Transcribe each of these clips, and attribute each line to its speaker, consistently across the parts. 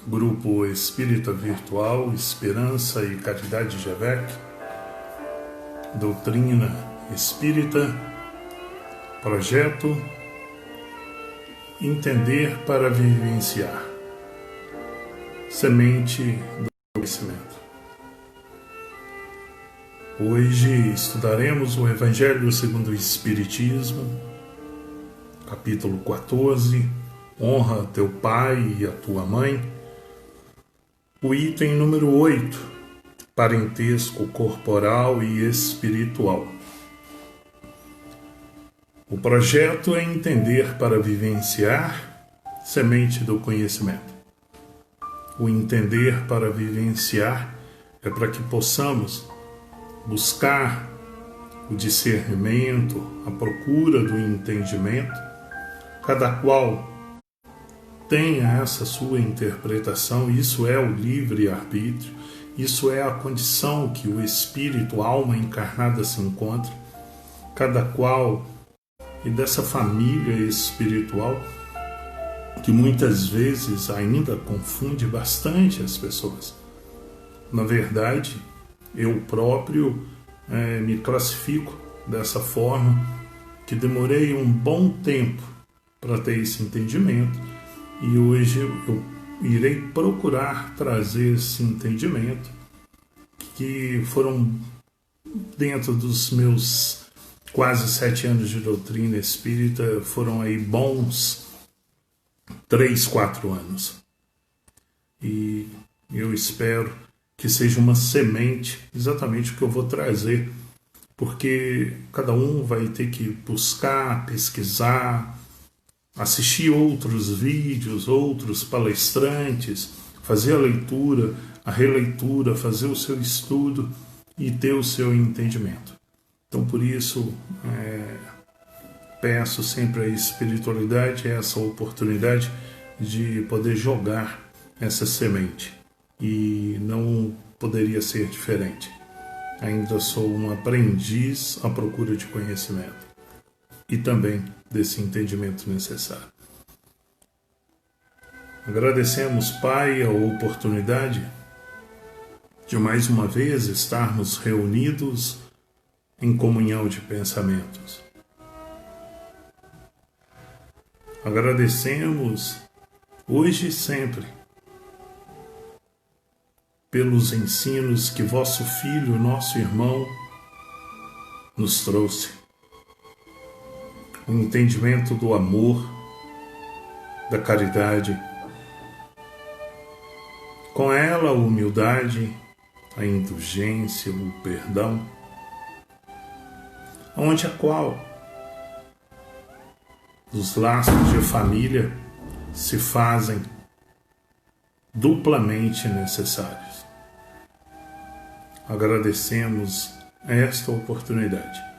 Speaker 1: Grupo Espírita Virtual, Esperança e Caridade de Avec, Doutrina Espírita, Projeto Entender para Vivenciar, Semente do Conhecimento. Hoje estudaremos o Evangelho segundo o Espiritismo, capítulo 14, Honra teu pai e a tua mãe. O item número 8, parentesco corporal e espiritual. O projeto é entender para vivenciar, semente do conhecimento. O entender para vivenciar é para que possamos buscar o discernimento, a procura do entendimento, cada qual tenha essa sua interpretação. Isso é o livre-arbítrio, isso é a condição que o espírito, a alma encarnada se encontra, cada qual, e dessa família espiritual que muitas vezes ainda confunde bastante as pessoas. Na verdade, eu próprio me classifico dessa forma, que demorei um bom tempo para ter esse entendimento. E hoje eu irei procurar trazer esse entendimento, que foram, dentro dos meus quase 7 anos de doutrina espírita, foram aí bons 3, 4 anos. E eu espero que seja uma semente, exatamente o que eu vou trazer, porque cada um vai ter que buscar, pesquisar, assistir outros vídeos, outros palestrantes, fazer a leitura, a releitura, fazer o seu estudo e ter o seu entendimento. Então, por isso, peço sempre à espiritualidade essa oportunidade de poder jogar essa semente. E não poderia ser diferente. Ainda sou um aprendiz à procura de conhecimento e também desse entendimento necessário. Agradecemos, Pai, a oportunidade de mais uma vez estarmos reunidos em comunhão de pensamentos. Agradecemos hoje e sempre pelos ensinos que vosso Filho, nosso irmão, nos trouxe. O entendimento do amor, da caridade, com ela a humildade, a indulgência, o perdão, onde a qual os laços de família se fazem duplamente necessários. Agradecemos esta oportunidade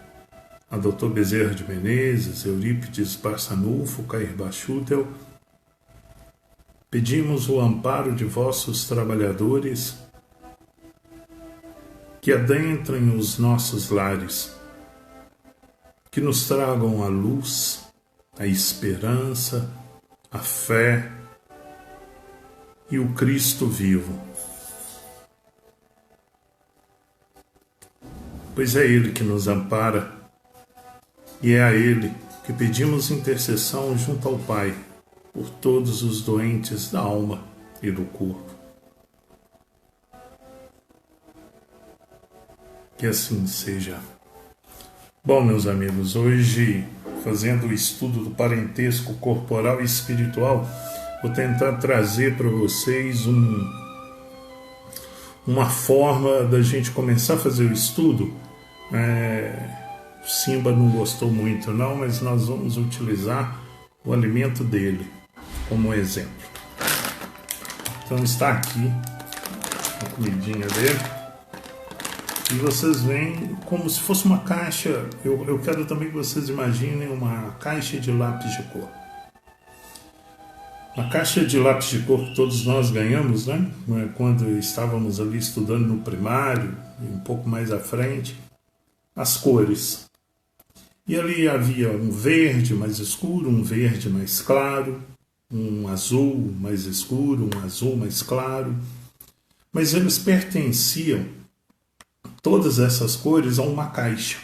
Speaker 1: a Dr. Bezerra de Menezes, Eurípides Barçanufo, Cair Bachutel. Pedimos o amparo de vossos trabalhadores que adentrem os nossos lares, que nos tragam a luz, a esperança, a fé e o Cristo vivo. Pois é Ele que nos ampara e é a Ele que pedimos intercessão junto ao Pai por todos os doentes da alma e do corpo. Que assim seja. Bom, meus amigos, hoje, fazendo o estudo do parentesco corporal e espiritual, vou tentar trazer para vocês uma forma da gente começar a fazer o estudo. Simba não gostou muito não, mas nós vamos utilizar o alimento dele como exemplo. Então está aqui a comidinha dele. E vocês veem como se fosse uma caixa. Eu quero também que vocês imaginem uma caixa de lápis de cor. A caixa de lápis de cor que todos nós ganhamos, né? Quando estávamos ali estudando no primário, um pouco mais à frente, as cores. E ali havia um verde mais escuro, um verde mais claro, um azul mais escuro, um azul mais claro, mas eles pertenciam, todas essas cores, a uma caixa,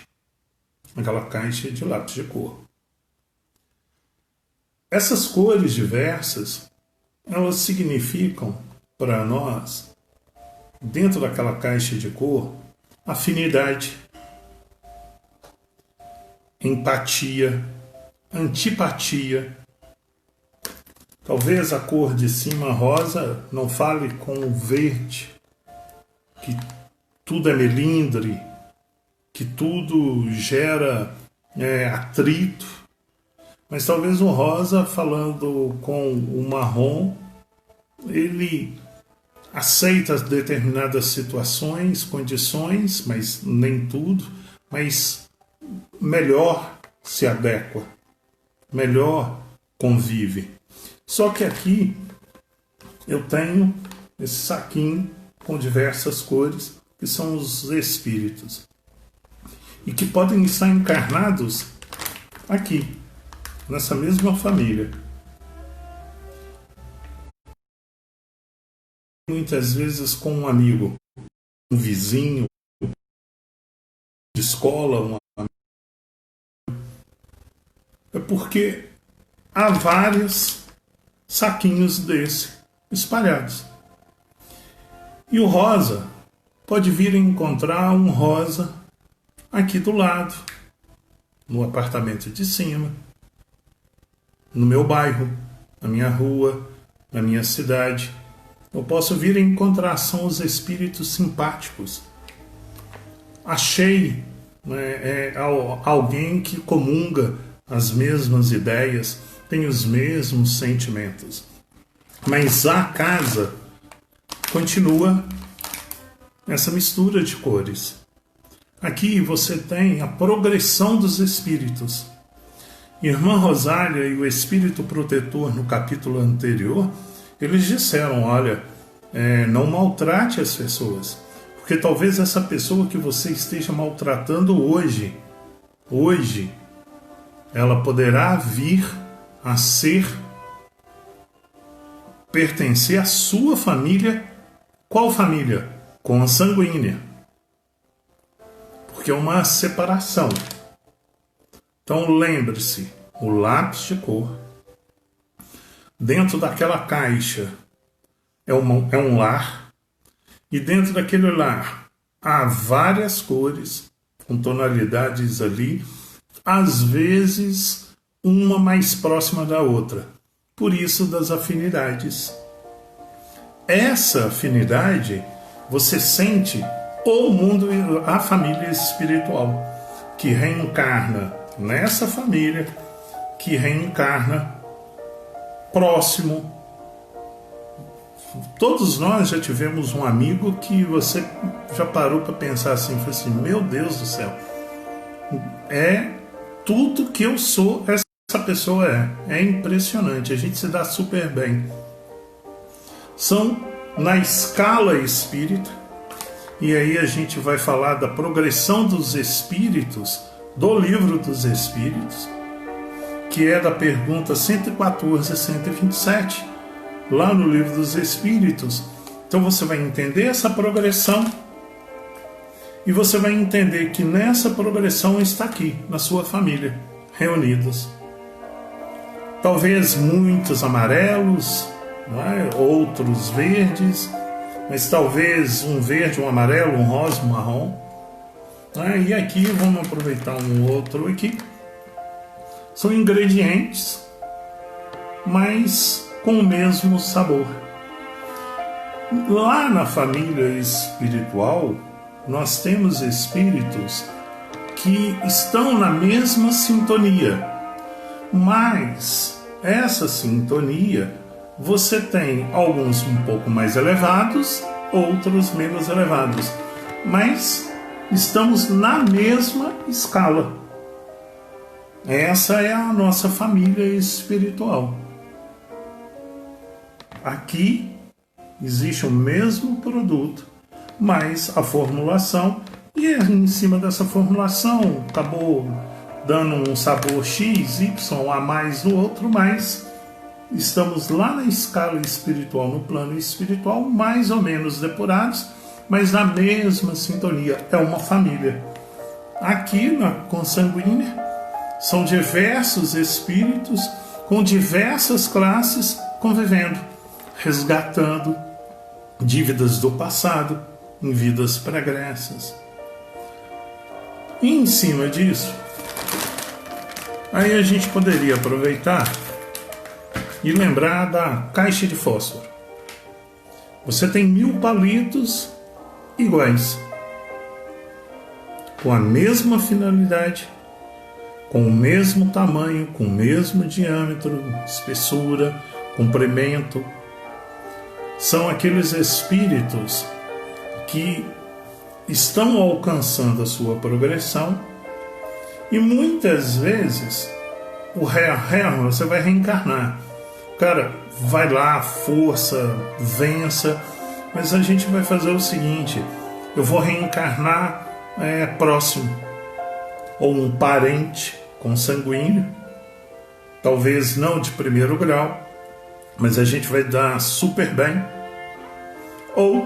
Speaker 1: aquela caixa de lápis de cor. Essas cores diversas, elas significam para nós, dentro daquela caixa de cor, afinidade, empatia, antipatia. Talvez a cor de cima rosa não fale com o verde, que tudo é melindre, que tudo gera atrito. Mas talvez o rosa, falando com o marrom, ele aceita determinadas situações, condições, mas nem tudo, mas melhor se adequa, melhor convive. Só que aqui eu tenho esse saquinho com diversas cores, que são os espíritos, e que podem estar encarnados aqui, nessa mesma família. Muitas vezes com um amigo, um vizinho de escola, um amigo. É porque há vários saquinhos desse espalhados. E o rosa pode vir a encontrar um rosa aqui do lado, no apartamento de cima, no meu bairro, na minha rua, na minha cidade. Eu posso vir a encontrar, são os espíritos simpáticos. Achei alguém que comunga as mesmas ideias, tem os mesmos sentimentos. Mas a casa continua essa mistura de cores. Aqui você tem a progressão dos espíritos. Irmã Rosália e o espírito protetor no capítulo anterior, eles disseram, olha, não maltrate as pessoas, porque talvez essa pessoa que você esteja maltratando hoje, ela poderá vir a pertencer à sua família. Qual família? Consanguínea. Porque é uma separação. Então lembre-se, o lápis de cor, dentro daquela caixa é um lar, e dentro daquele lar há várias cores, com tonalidades ali, às vezes uma mais próxima da outra. Por isso das afinidades. Essa afinidade você sente o mundo, a família espiritual, que reencarna nessa família, que reencarna próximo. Todos nós já tivemos um amigo que você já parou para pensar assim, foi assim, meu Deus do céu, é tudo que eu sou, essa pessoa é impressionante, a gente se dá super bem. São na escala espírita, e aí a gente vai falar da progressão dos espíritos, do livro dos espíritos, que é da pergunta 114 a 127, lá no livro dos espíritos. Então você vai entender essa progressão, e você vai entender que nessa progressão está aqui, na sua família, reunidos. Talvez muitos amarelos, outros verdes, mas talvez um verde, um amarelo, um rosa, um marrom. E aqui vamos aproveitar um outro aqui. São ingredientes, mas com o mesmo sabor. Lá na família espiritual, nós temos espíritos que estão na mesma sintonia, mas essa sintonia você tem alguns um pouco mais elevados, outros menos elevados, mas estamos na mesma escala. Essa é a nossa família espiritual. Aqui existe o mesmo produto, mas a formulação, e em cima dessa formulação acabou dando um sabor X, Y a mais no outro, mas estamos lá na escala espiritual, no plano espiritual, mais ou menos depurados, mas na mesma sintonia. É uma família. Aqui na consanguínea são diversos espíritos com diversas classes convivendo, resgatando dívidas do passado em vidas pregressas. E em cima disso, aí a gente poderia aproveitar e lembrar da caixa de fósforo. Você tem 1000 palitos iguais, com a mesma finalidade, com o mesmo tamanho, com o mesmo diâmetro, espessura, comprimento. São aqueles espíritos que estão alcançando a sua progressão e muitas vezes você vai reencarnar. Cara, vai lá, força, vença, mas a gente vai fazer o seguinte: eu vou reencarnar próximo, ou um parente consanguíneo, talvez não de primeiro grau, mas a gente vai dar super bem, ou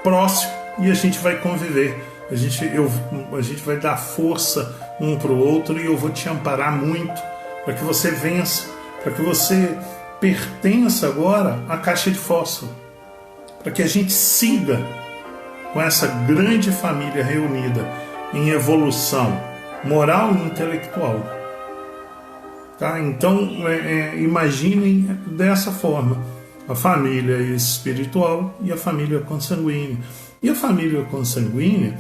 Speaker 1: próximo, e a gente vai conviver. A gente vai dar força um para o outro e eu vou te amparar muito para que você vença, para que você pertença agora à caixa de fósforo, para que a gente siga com essa grande família reunida em evolução moral e intelectual. Tá? Então, imaginem dessa forma a família espiritual e a família consanguínea. E a família consanguínea,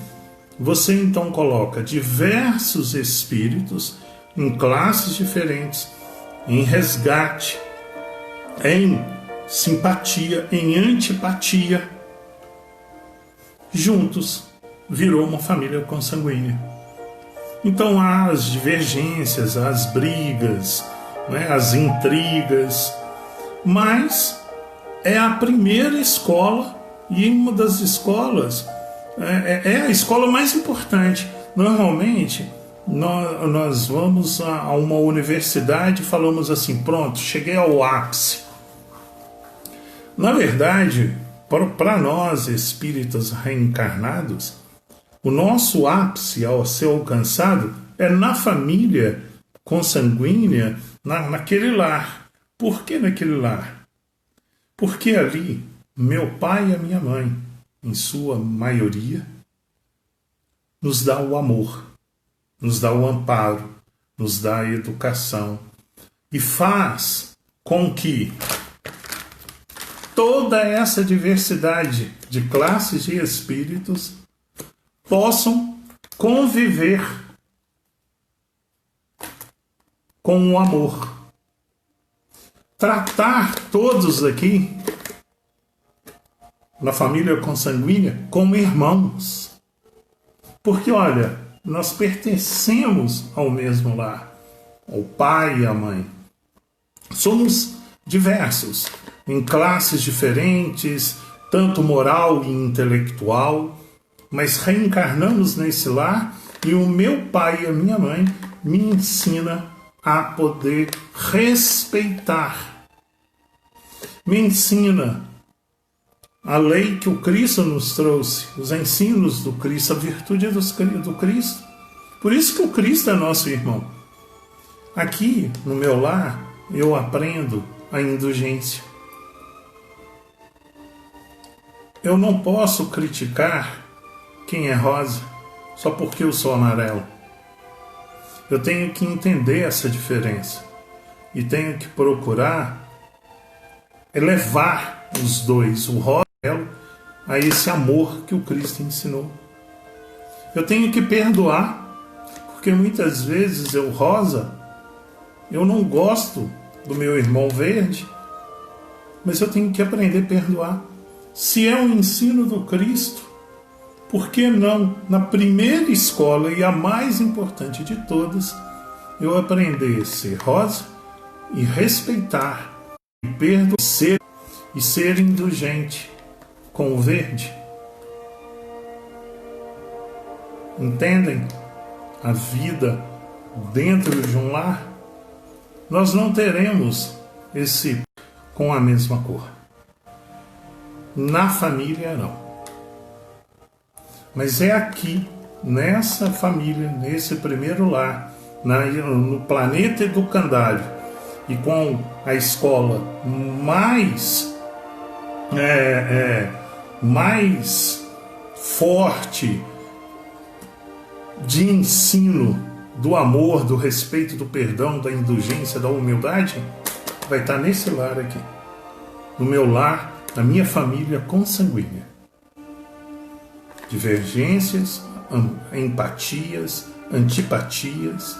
Speaker 1: você então coloca diversos espíritos em classes diferentes, em resgate, em simpatia, em antipatia, juntos virou uma família consanguínea. Então há as divergências, as brigas, as intrigas, mas é a primeira escola, e uma das escolas é a escola mais importante. Normalmente nós vamos a uma universidade e falamos assim: pronto, cheguei ao ápice. Na verdade, para nós espíritas reencarnados, o nosso ápice ao ser alcançado é na família consanguínea, naquele lar. Por que naquele lar? Porque ali, meu pai e a minha mãe, em sua maioria, nos dá o amor, nos dá o amparo, nos dá a educação e faz com que toda essa diversidade de classes de espíritos possam conviver com o amor. Tratar todos aqui, na família consanguínea, como irmãos. Porque, olha, nós pertencemos ao mesmo lar, ao pai e à mãe. Somos diversos, em classes diferentes, tanto moral e intelectual, mas reencarnamos nesse lar e o meu pai e a minha mãe me ensina a poder respeitar. Me ensina a lei que o Cristo nos trouxe, os ensinos do Cristo, a virtude do Cristo. Por isso que o Cristo é nosso irmão. Aqui, no meu lar, eu aprendo a indulgência. Eu não posso criticar quem é rosa só porque eu sou amarelo. Eu tenho que entender essa diferença e tenho que procurar elevar os dois, o rosa e o amarelo, a esse amor que o Cristo ensinou. Eu tenho que perdoar, porque muitas vezes eu não gosto do meu irmão verde, mas eu tenho que aprender a perdoar. Se é o ensino do Cristo, por que não, na primeira escola e a mais importante de todas, eu aprender a ser rosa e respeitar, e perdoar, e ser indulgente com o verde? Entendem? A vida dentro de um lar nós não teremos esse com a mesma cor. Na família, não. Mas é aqui, nessa família, nesse primeiro lar, no planeta educandário, e com a escola mais forte de ensino do amor, do respeito, do perdão, da indulgência, da humildade, vai estar nesse lar aqui. No meu lar, na minha família consanguínea. Divergências, empatias, antipatias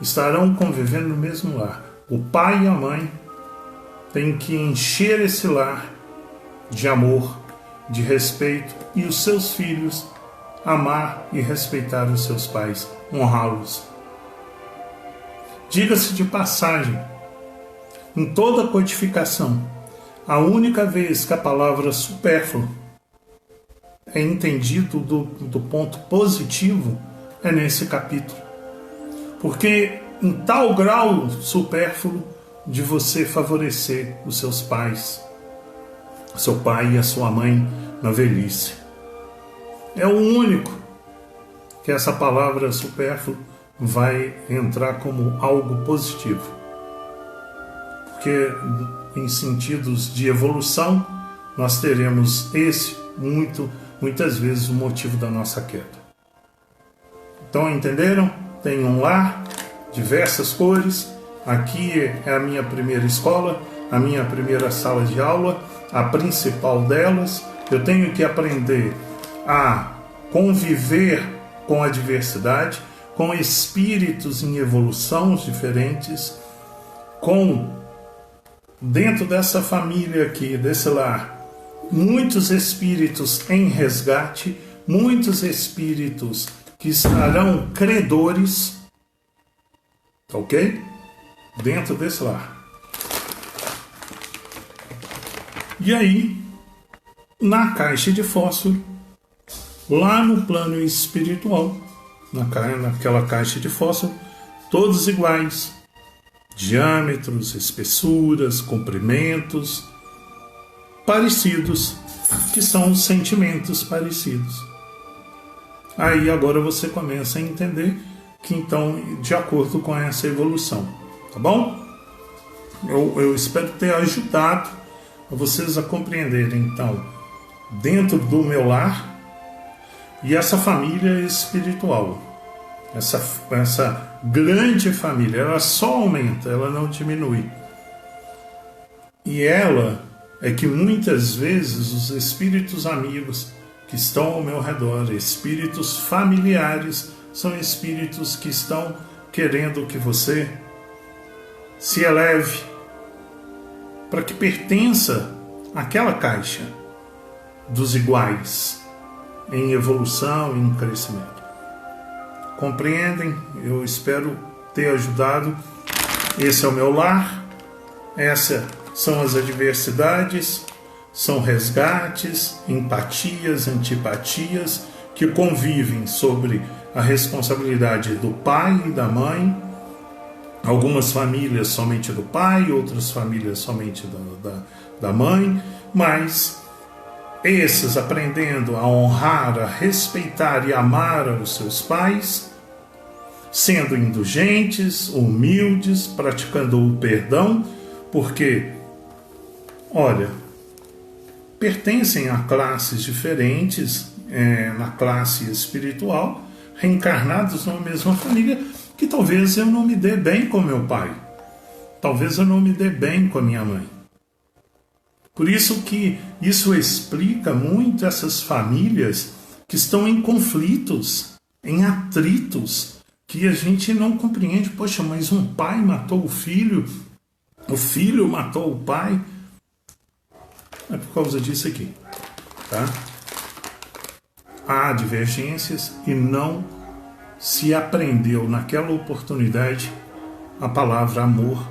Speaker 1: estarão convivendo no mesmo lar. O pai e a mãe têm que encher esse lar de amor, de respeito, e os seus filhos amar e respeitar os seus pais, honrá-los. Diga-se de passagem, em toda codificação, a única vez que a palavra supérfluo é entendido do ponto positivo é nesse capítulo. Porque em tal grau supérfluo de você favorecer os seus pais, seu pai e a sua mãe na velhice. É o único que essa palavra supérfluo vai entrar como algo positivo. Porque em sentidos de evolução, nós teremos esse muitas vezes o motivo da nossa queda. Então, entenderam? Tem um lar, diversas cores. Aqui é a minha primeira escola, a minha primeira sala de aula, a principal delas. Eu tenho que aprender a conviver com a diversidade, com espíritos em evolução diferentes, dentro dessa família aqui, desse lar, muitos espíritos em resgate, muitos espíritos que estarão credores, ok? Dentro desse lar. E aí, na caixa de fósforo, lá no plano espiritual, naquela caixa de fósforo, todos iguais, diâmetros, espessuras, comprimentos, parecidos, que são os sentimentos parecidos. Aí agora você começa a entender que então, de acordo com essa evolução, tá bom? Eu espero ter ajudado vocês a compreenderem então, dentro do meu lar, e essa família espiritual, essa grande família, ela só aumenta, ela não diminui. E ela é que muitas vezes os espíritos amigos que estão ao meu redor, espíritos familiares, são espíritos que estão querendo que você se eleve para que pertença àquela caixa dos iguais em evolução e em crescimento. Compreendem? Eu espero ter ajudado. Esse é o meu lar, essas são as adversidades, são resgates, empatias, antipatias que convivem sobre a responsabilidade do pai e da mãe. Algumas famílias somente do pai, outras famílias somente da mãe, mas esses aprendendo a honrar, a respeitar e amar os seus pais, sendo indulgentes, humildes, praticando o perdão, porque, olha, pertencem a classes diferentes, na classe espiritual, reencarnados numa mesma família, que talvez eu não me dê bem com meu pai, talvez eu não me dê bem com a minha mãe. Por isso que isso explica muito essas famílias que estão em conflitos, em atritos, que a gente não compreende. Poxa, mas um pai matou o filho matou o pai. É por causa disso aqui, tá? Há divergências e não se aprendeu naquela oportunidade a palavra amor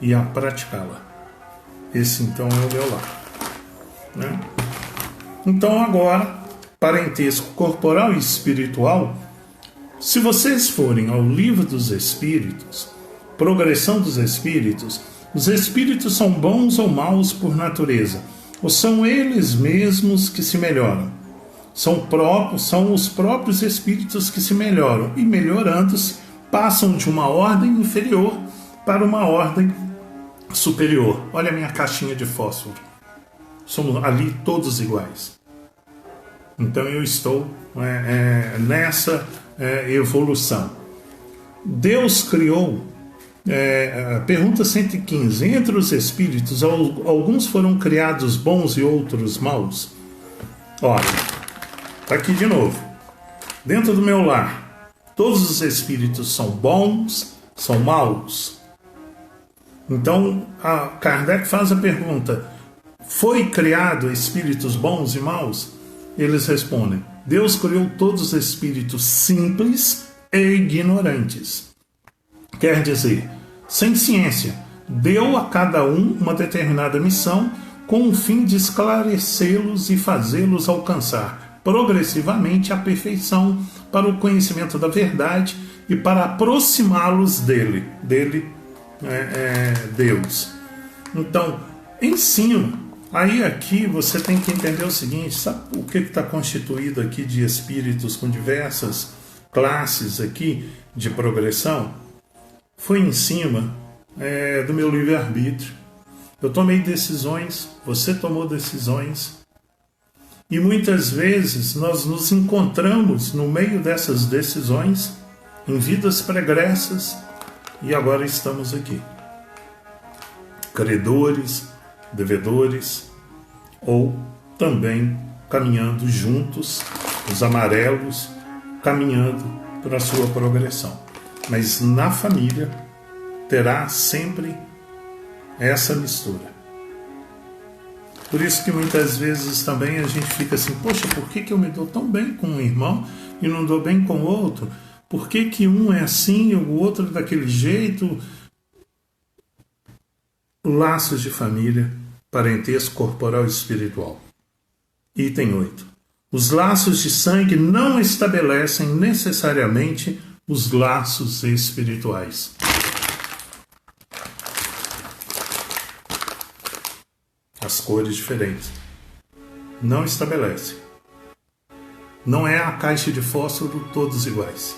Speaker 1: e a praticá-la. Esse então é o meu lar, né? Então agora, parentesco corporal e espiritual, se vocês forem ao Livro dos Espíritos, progressão dos espíritos, os espíritos são bons ou maus por natureza, ou são eles mesmos que se melhoram? São os próprios espíritos que se melhoram e, melhorando-se, passam de uma ordem inferior para uma ordem superior. Olha a minha caixinha de fósforo. Somos ali todos iguais. Então eu estou nessa evolução. Deus criou, pergunta 115, entre os espíritos, alguns foram criados bons e outros maus? Olha, está aqui de novo. Dentro do meu lar, todos os espíritos são bons, são maus? Então, Kardec faz a pergunta, foi criado espíritos bons e maus? Eles respondem, Deus criou todos os espíritos simples e ignorantes. Quer dizer, sem ciência, deu a cada um uma determinada missão com o fim de esclarecê-los e fazê-los alcançar progressivamente a perfeição para o conhecimento da verdade e para aproximá-los dele, Deus. Então, ensino. Aí aqui você tem que entender o seguinte, sabe o que está constituído aqui de espíritos com diversas classes aqui de progressão? Foi em cima do meu livre-arbítrio. Eu tomei decisões, você tomou decisões, e muitas vezes nós nos encontramos no meio dessas decisões, em vidas pregressas, e agora estamos aqui. Credores, devedores, ou também caminhando juntos, os amarelos, caminhando para a sua progressão. Mas na família terá sempre essa mistura. Por isso que muitas vezes também a gente fica assim, poxa, por que eu me dou tão bem com um irmão e não dou bem com o outro? Por que um é assim e o outro daquele jeito? Laços de família, parentesco corporal e espiritual. Item 8. Os laços de sangue não estabelecem necessariamente os laços espirituais. As cores diferentes. Não estabelece. Não é a caixa de fósforo todos iguais.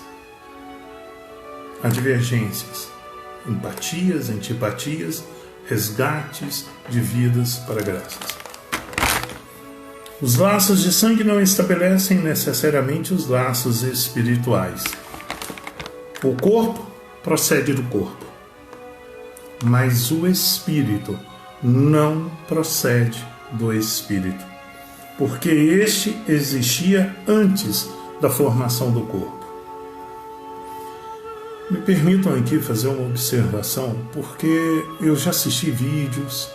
Speaker 1: Há divergências, empatias, antipatias, resgates de vidas para graças. Os laços de sangue não estabelecem necessariamente os laços espirituais. O corpo procede do corpo, mas o espírito não procede do espírito, porque este existia antes da formação do corpo. Me permitam aqui fazer uma observação, porque eu já assisti vídeos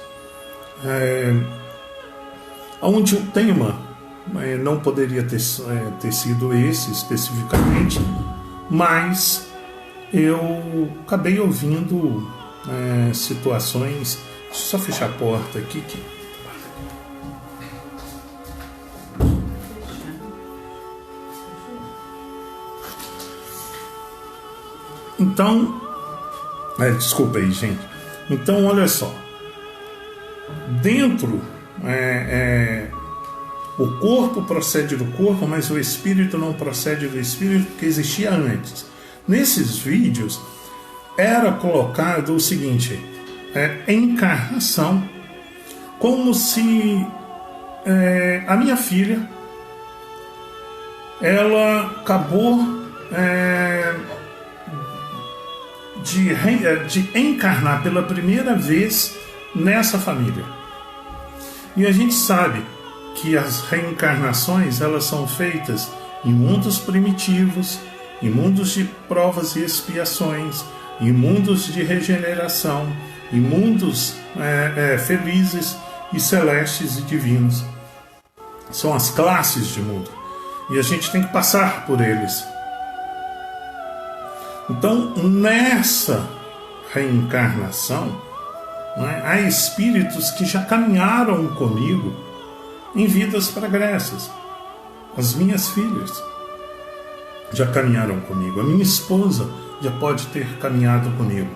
Speaker 1: onde o tema não poderia ter sido esse especificamente, mas eu acabei ouvindo situações. Deixa eu só fechar a porta aqui. Então, desculpa aí, gente. Então, olha só. Dentro, o corpo procede do corpo, mas o espírito não procede do espírito, que existia antes. Nesses vídeos, era colocado o seguinte, encarnação, como se a minha filha, ela acabou de encarnar pela primeira vez nessa família. E a gente sabe que as reencarnações, elas são feitas em mundos primitivos, em mundos de provas e expiações, em mundos de regeneração, em mundos felizes e celestes e divinos. São as classes de mundo. E a gente tem que passar por eles. Então, nessa reencarnação, há espíritos que já caminharam comigo em vidas pregressas. As minhas filhas já caminharam comigo. A minha esposa já pode ter caminhado comigo.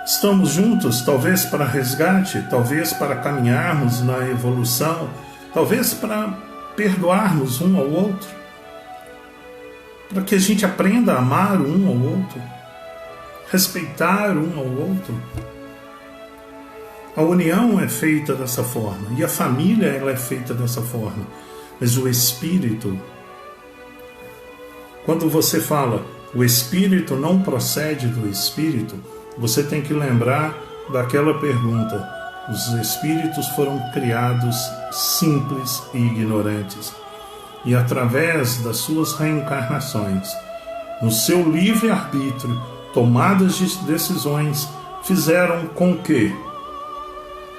Speaker 1: Estamos juntos, talvez para resgate, talvez para caminharmos na evolução, talvez para perdoarmos um ao outro, para que a gente aprenda a amar um ao outro, respeitar um ao outro. A união é feita dessa forma e a família ela é feita dessa forma, mas o espírito, quando você fala o espírito não procede do espírito, você tem que lembrar daquela pergunta: os espíritos foram criados simples e ignorantes, e através das suas reencarnações, no seu livre-arbítrio, tomadas de decisões, fizeram com que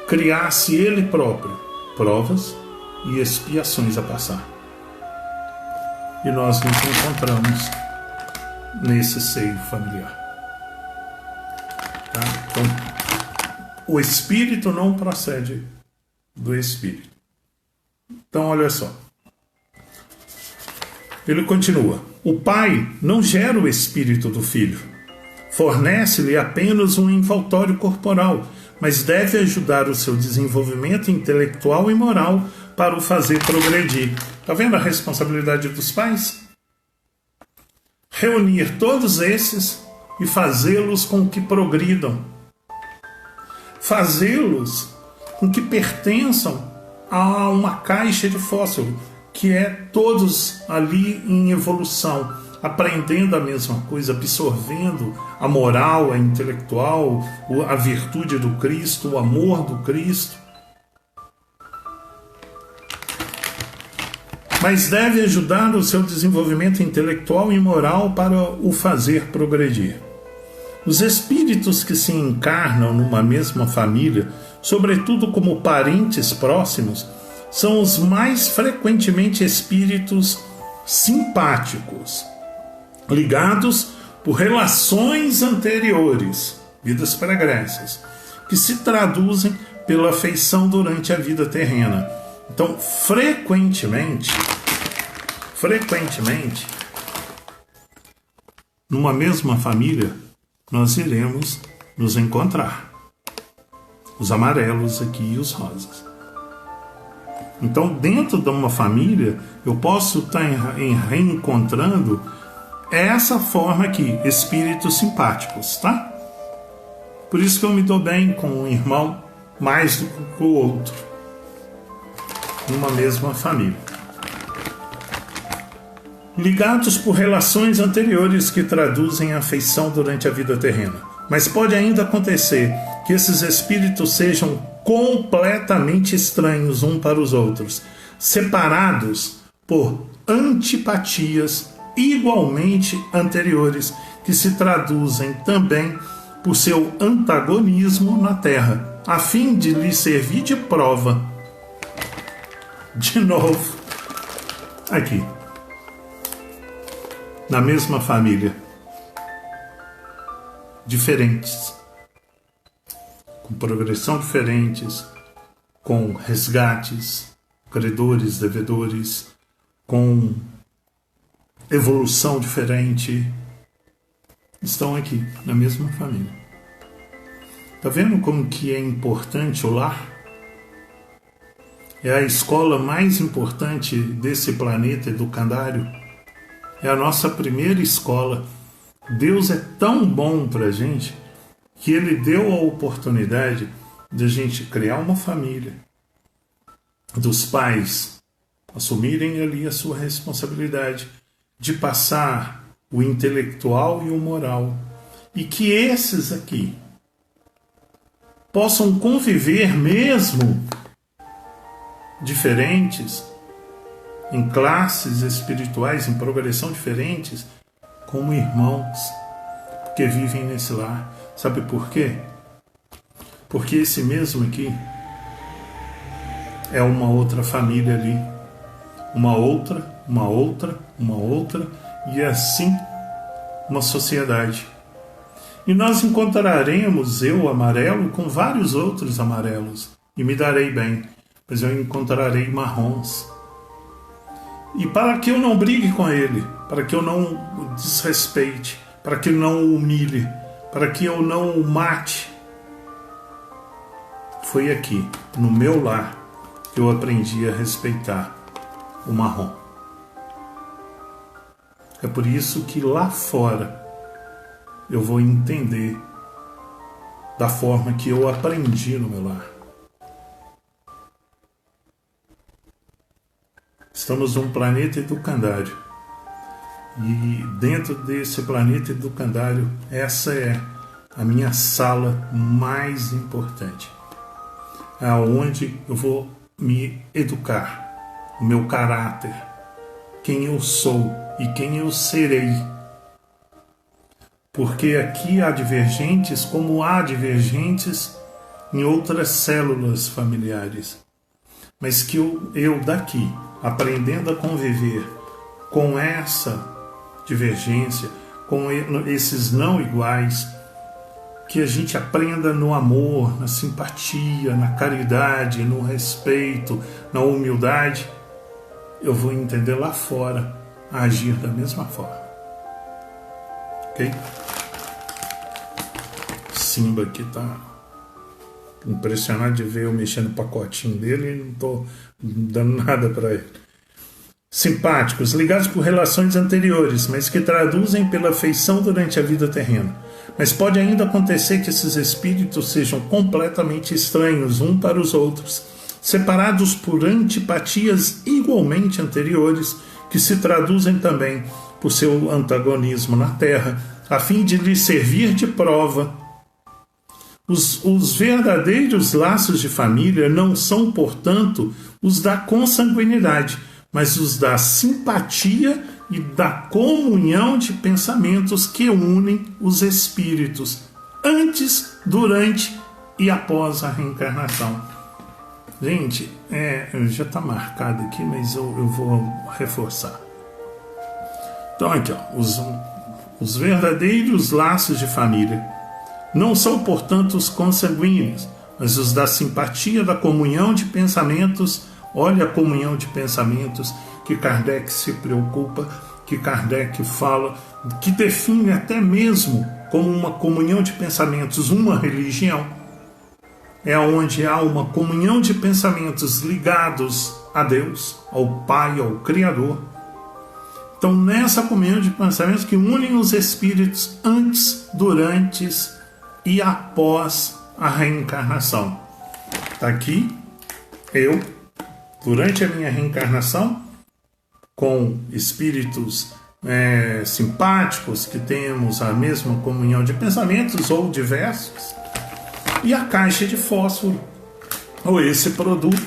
Speaker 1: criasse ele próprio provas e expiações a passar. E nós nos encontramos nesse seio familiar. Tá? Então, o espírito não procede do espírito. Então, olha só. Ele continua: o pai não gera o espírito do filho, fornece-lhe apenas um envoltório corporal, mas deve ajudar o seu desenvolvimento intelectual e moral para o fazer progredir. Está vendo a responsabilidade dos pais? Reunir todos esses e fazê-los com que progridam. Fazê-los com que pertençam a uma caixa de fósforo, que é todos ali em evolução, aprendendo a mesma coisa, absorvendo a moral, a intelectual, a virtude do Cristo, o amor do Cristo. Mas deve ajudar o seu desenvolvimento intelectual e moral para o fazer progredir. Os espíritos que se encarnam numa mesma família, sobretudo como parentes próximos, são os mais frequentemente espíritos simpáticos, ligados por relações anteriores, vidas pregressas, que se traduzem pela afeição durante a vida terrena. Então, frequentemente, numa mesma família, nós iremos nos encontrar. Os amarelos aqui e os rosas. Então, dentro de uma família, eu posso estar reencontrando essa forma aqui, espíritos simpáticos, tá? Por isso que eu me dou bem com um irmão mais do que o outro, numa mesma família. Ligados por relações anteriores que traduzem a afeição durante a vida terrena. Mas pode ainda acontecer que esses espíritos sejam completamente estranhos uns para os outros, separados por antipatias igualmente anteriores, que se traduzem também por seu antagonismo na Terra, a fim de lhe servir de prova. De novo, aqui, na mesma família, diferentes, com progressão diferentes, com resgates, credores, devedores, com evolução diferente, estão aqui na mesma família. Tá vendo como que é importante o lar? É a escola mais importante desse planeta educandário. É a nossa primeira escola. Deus é tão bom pra gente que Ele deu a oportunidade de a gente criar uma família, dos pais assumirem ali a sua responsabilidade de passar o intelectual e o moral, e que esses aqui possam conviver mesmo diferentes, em classes espirituais, em progressão diferentes, como irmãos, porque vivem nesse lar. Sabe por quê? Porque esse mesmo aqui é uma outra família ali, uma outra, e assim uma sociedade. E nós encontraremos eu, amarelo, com vários outros amarelos, e me darei bem, mas eu encontrarei marrons. E para que eu não brigue com ele, para que eu não desrespeite, para que eu não o humilhe, para que eu não o mate, Foi aqui, no meu lar, que eu aprendi a respeitar o marrom. É por isso que lá fora eu vou entender da forma que eu aprendi no meu lar. Estamos num planeta educandário. E dentro desse planeta educandário, essa é a minha sala mais importante. Aonde eu vou me educar, o meu caráter, quem eu sou e quem eu serei. Porque aqui há divergentes como há divergentes em outras células familiares. Mas que eu daqui, aprendendo a conviver com essa divergência, com esses não iguais, que a gente aprenda no amor, na simpatia, na caridade, no respeito, na humildade, eu vou entender lá fora a agir da mesma forma. Ok? Simba aqui tá impressionado de ver eu mexendo no pacotinho dele e não estou dando nada para ele. Simpáticos, ligados por relações anteriores, mas que traduzem pela afeição durante a vida terrena. Mas pode ainda acontecer que esses espíritos sejam completamente estranhos um para os outros, separados por antipatias igualmente anteriores, que se traduzem também por seu antagonismo na Terra, a fim de lhe servir de prova. Os verdadeiros laços de família não são, portanto, os da consanguinidade, mas os da simpatia e da comunhão de pensamentos que unem os espíritos antes, durante e após a reencarnação. Gente, já está marcado aqui, mas eu vou reforçar. Então aqui, ó, os verdadeiros laços de família não são, portanto, os consanguíneos, mas os da simpatia, da comunhão de pensamentos. Olha a comunhão de pensamentos que Kardec se preocupa, que Kardec fala, que define até mesmo como uma comunhão de pensamentos, uma religião. É onde há uma comunhão de pensamentos ligados a Deus, ao Pai, ao Criador. Então, nessa comunhão de pensamentos que unem os espíritos antes, durante e após a reencarnação. Está aqui, eu, durante a minha reencarnação, com espíritos simpáticos, que temos a mesma comunhão de pensamentos ou diversos, e a caixa de fósforo, ou esse produto,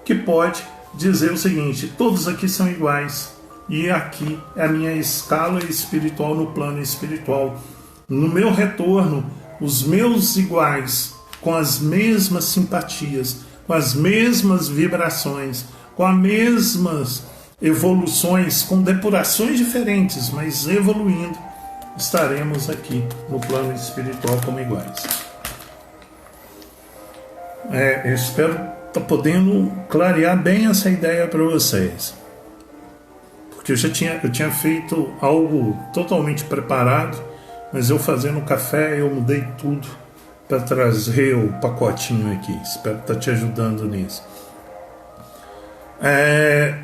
Speaker 1: que pode dizer o seguinte: todos aqui são iguais, e aqui é a minha escala espiritual no plano espiritual. No meu retorno, os meus iguais, com as mesmas simpatias, com as mesmas vibrações, com as mesmas evoluções, com depurações diferentes, mas evoluindo, estaremos aqui no plano espiritual como iguais. Eu espero estar podendo clarear bem essa ideia para vocês, porque eu tinha feito algo totalmente preparado, mas eu fazendo café eu mudei tudo para trazer o pacotinho aqui. Espero estar te ajudando nisso.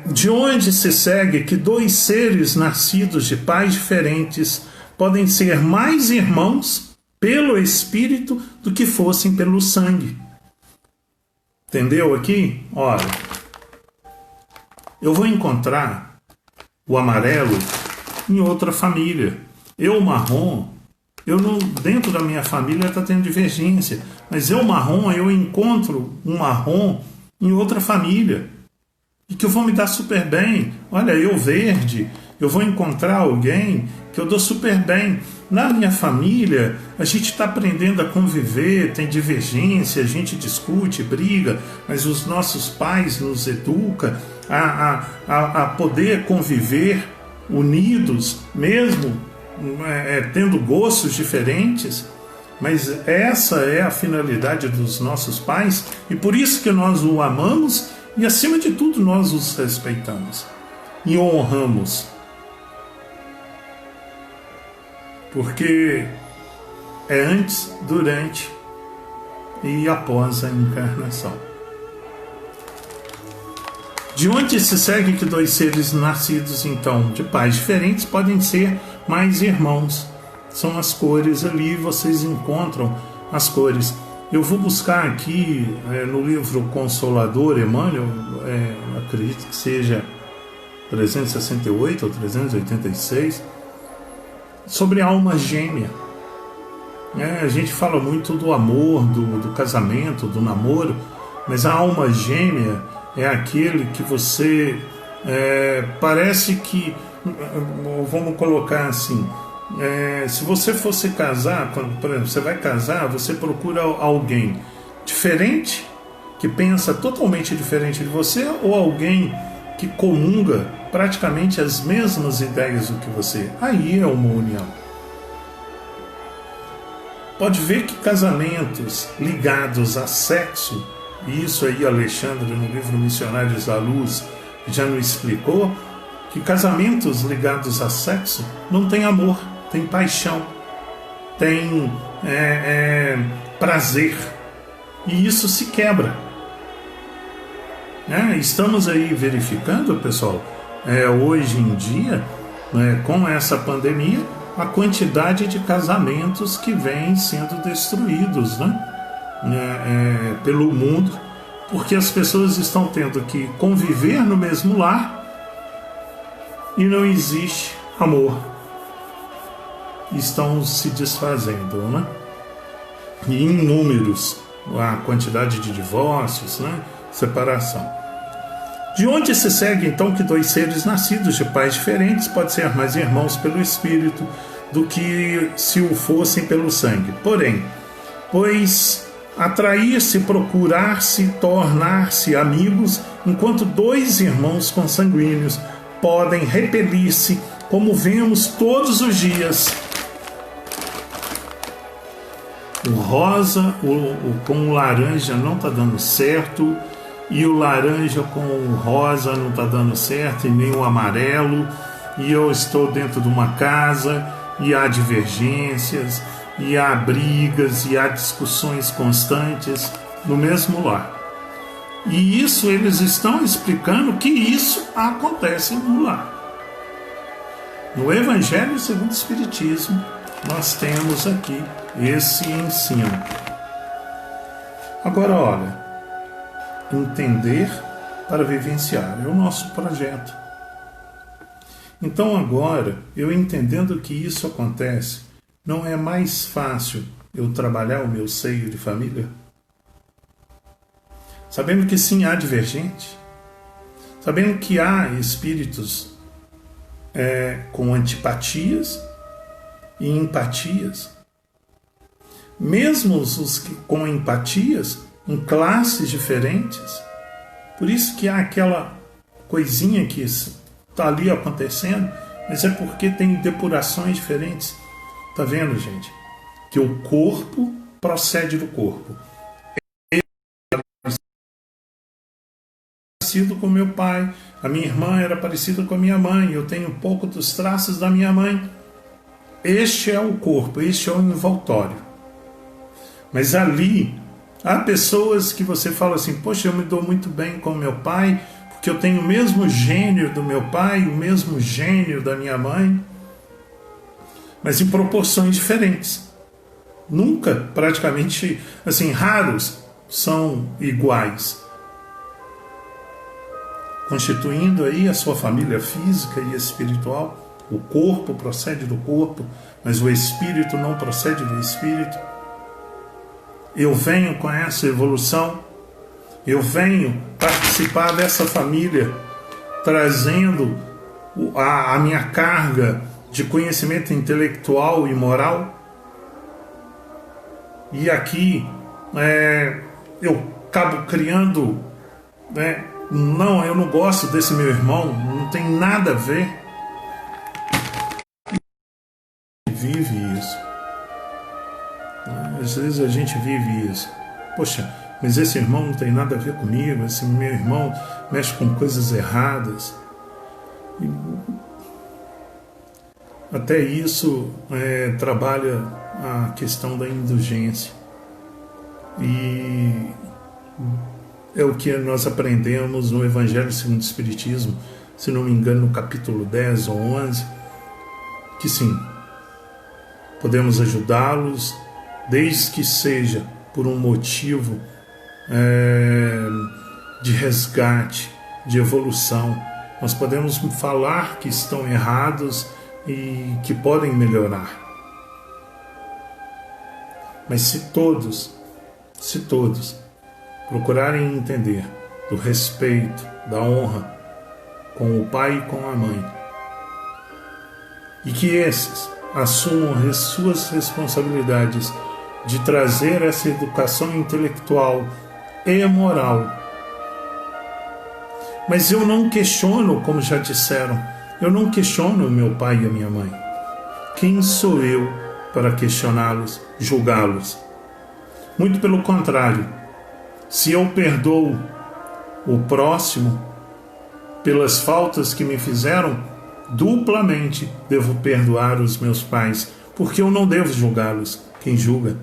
Speaker 1: De onde se segue que dois seres nascidos de pais diferentes podem ser mais irmãos pelo espírito do que fossem pelo sangue. Entendeu aqui? Olha, eu vou encontrar o amarelo em outra família. Eu, marrom, dentro da minha família está tendo divergência, mas eu encontro um marrom em outra família e que eu vou me dar super bem. Olha, eu verde, eu vou encontrar alguém que eu dou super bem. Na minha família, a gente está aprendendo a conviver, tem divergência, a gente discute, briga, mas os nossos pais nos educam a poder conviver unidos, mesmo tendo gostos diferentes. Mas essa é a finalidade dos nossos pais, e por isso que nós o amamos e, acima de tudo, nós os respeitamos e honramos. Porque é antes, durante e após a encarnação. De onde se segue que dois seres nascidos, então, de pais diferentes podem ser mais irmãos? São as cores ali, vocês encontram as cores. Eu vou buscar aqui no livro Consolador, Emmanuel, acredito que seja 368 ou 386, sobre a alma gêmea. A gente fala muito do amor, do casamento, do namoro, mas a alma gêmea é aquele que você parece que, vamos colocar assim, se você fosse casar, por exemplo, você vai casar, você procura alguém diferente, que pensa totalmente diferente de você, ou alguém que comunga praticamente as mesmas ideias do que você. Aí é uma união. Pode ver que casamentos ligados a sexo, e isso aí Alexandre no livro Missionários da Luz já nos explicou, que casamentos ligados a sexo não tem amor, tem paixão, tem prazer, e isso se quebra. Estamos aí verificando, pessoal, hoje em dia, com essa pandemia, a quantidade de casamentos que vêm sendo destruídos, pelo mundo, porque as pessoas estão tendo que conviver no mesmo lar e não existe amor. Estão se desfazendo, E em números, a quantidade de divórcios, separação. De onde se segue então que dois seres nascidos de pais diferentes podem ser mais irmãos pelo espírito do que se o fossem pelo sangue? Porém, pois atrair-se, procurar-se, tornar-se amigos, enquanto dois irmãos consanguíneos podem repelir-se, como vemos todos os dias. O rosa com o laranja não está dando certo, e o laranja com o rosa não está dando certo, e nem o amarelo, e eu estou dentro de uma casa, e há divergências, e há brigas, e há discussões constantes no mesmo lar. E isso eles estão explicando que isso acontece no lar. No Evangelho segundo o Espiritismo, nós temos aqui esse ensino. Agora, olha, entender para vivenciar é o nosso projeto. Então agora, eu entendendo que isso acontece, não é mais fácil eu trabalhar o meu seio de família? Sabendo que sim, há divergente, sabendo que há espíritos com antipatias e empatias, mesmo os que com empatias em classes diferentes. Por isso que há aquela coisinha que está ali acontecendo, mas é porque tem depurações diferentes. Tá vendo, gente? Que o corpo procede do corpo. Parecido com meu pai, a minha irmã era parecida com a minha mãe, eu tenho um pouco dos traços da minha mãe. Este é o corpo, este é o envoltório. Mas ali há pessoas que você fala assim: poxa, eu me dou muito bem com meu pai, porque eu tenho o mesmo gênio do meu pai, o mesmo gênio da minha mãe, mas em proporções diferentes. Nunca, praticamente, assim, raros são iguais, constituindo aí a sua família física e espiritual. O corpo procede do corpo, mas o espírito não procede do espírito. Eu venho com essa evolução, eu venho participar dessa família, trazendo a minha carga de conhecimento intelectual e moral. E aqui eu acabo criando, não, eu não gosto desse meu irmão, não tem nada a ver. Vive isso. Às vezes a gente vive isso. Poxa, mas esse irmão não tem nada a ver comigo, esse meu irmão mexe com coisas erradas. E até isso trabalha a questão da indulgência. E é o que nós aprendemos no Evangelho segundo o Espiritismo, se não me engano, no capítulo 10 ou 11, que sim, podemos ajudá-los, desde que seja por um motivo de resgate, de evolução. Nós podemos falar que estão errados e que podem melhorar. Mas se todos procurarem entender do respeito, da honra com o pai e com a mãe, e que esses assumam as suas responsabilidades de trazer essa educação intelectual e moral. Mas eu não questiono, como já disseram, eu não questiono o meu pai e a minha mãe. Quem sou eu para questioná-los, julgá-los? Muito pelo contrário, se eu perdoo o próximo pelas faltas que me fizeram, duplamente devo perdoar os meus pais, porque eu não devo julgá-los. Quem julga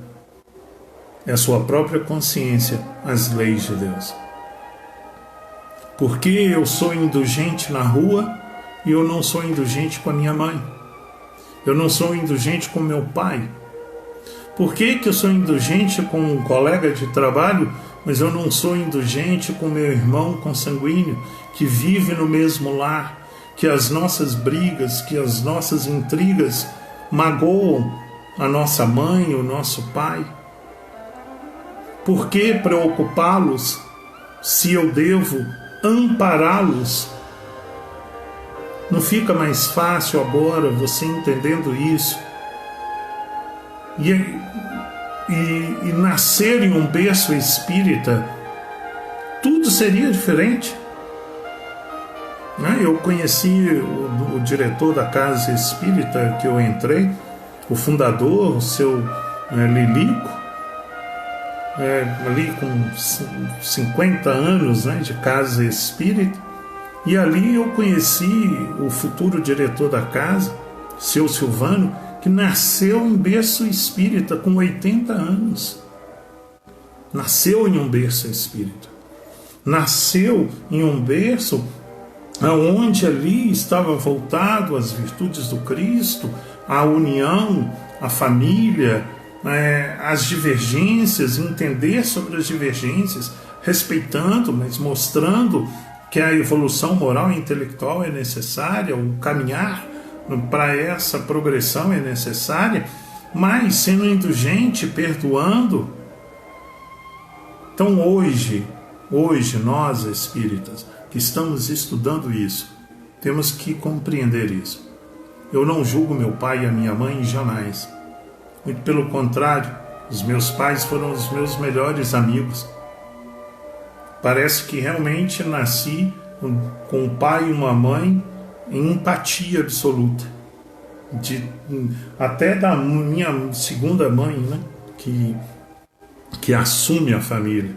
Speaker 1: é a sua própria consciência, as leis de Deus. Porque eu sou indulgente na rua e eu não sou indulgente com a minha mãe? Eu não sou indulgente com meu pai? Por que eu sou indulgente com um colega de trabalho, mas eu não sou indulgente com meu irmão consanguíneo que vive no mesmo lar, que as nossas brigas, que as nossas intrigas magoam a nossa mãe, o nosso pai? Por que preocupá-los se eu devo ampará-los? Não fica mais fácil agora você entendendo isso? E nascer em um berço espírita, tudo seria diferente. Eu conheci o diretor da casa espírita que eu entrei, o fundador, o seu Lilico, ali com 50 anos de casa espírita, e ali eu conheci o futuro diretor da casa, seu Silvano, que nasceu em berço espírita com 80 anos. Nasceu em um berço espírita. Nasceu em um berço onde ali estava voltado às virtudes do Cristo, a união, a família, as divergências, entender sobre as divergências, respeitando, mas mostrando que a evolução moral e intelectual é necessária, o caminhar para essa progressão é necessária, mas sendo indulgente, perdoando. Então hoje nós espíritas que estamos estudando isso, temos que compreender isso. Eu não julgo meu pai e a minha mãe jamais. Muito pelo contrário, os meus pais foram os meus melhores amigos. Parece que realmente nasci com um pai e uma mãe em empatia absoluta. Até da minha segunda mãe, que assume a família.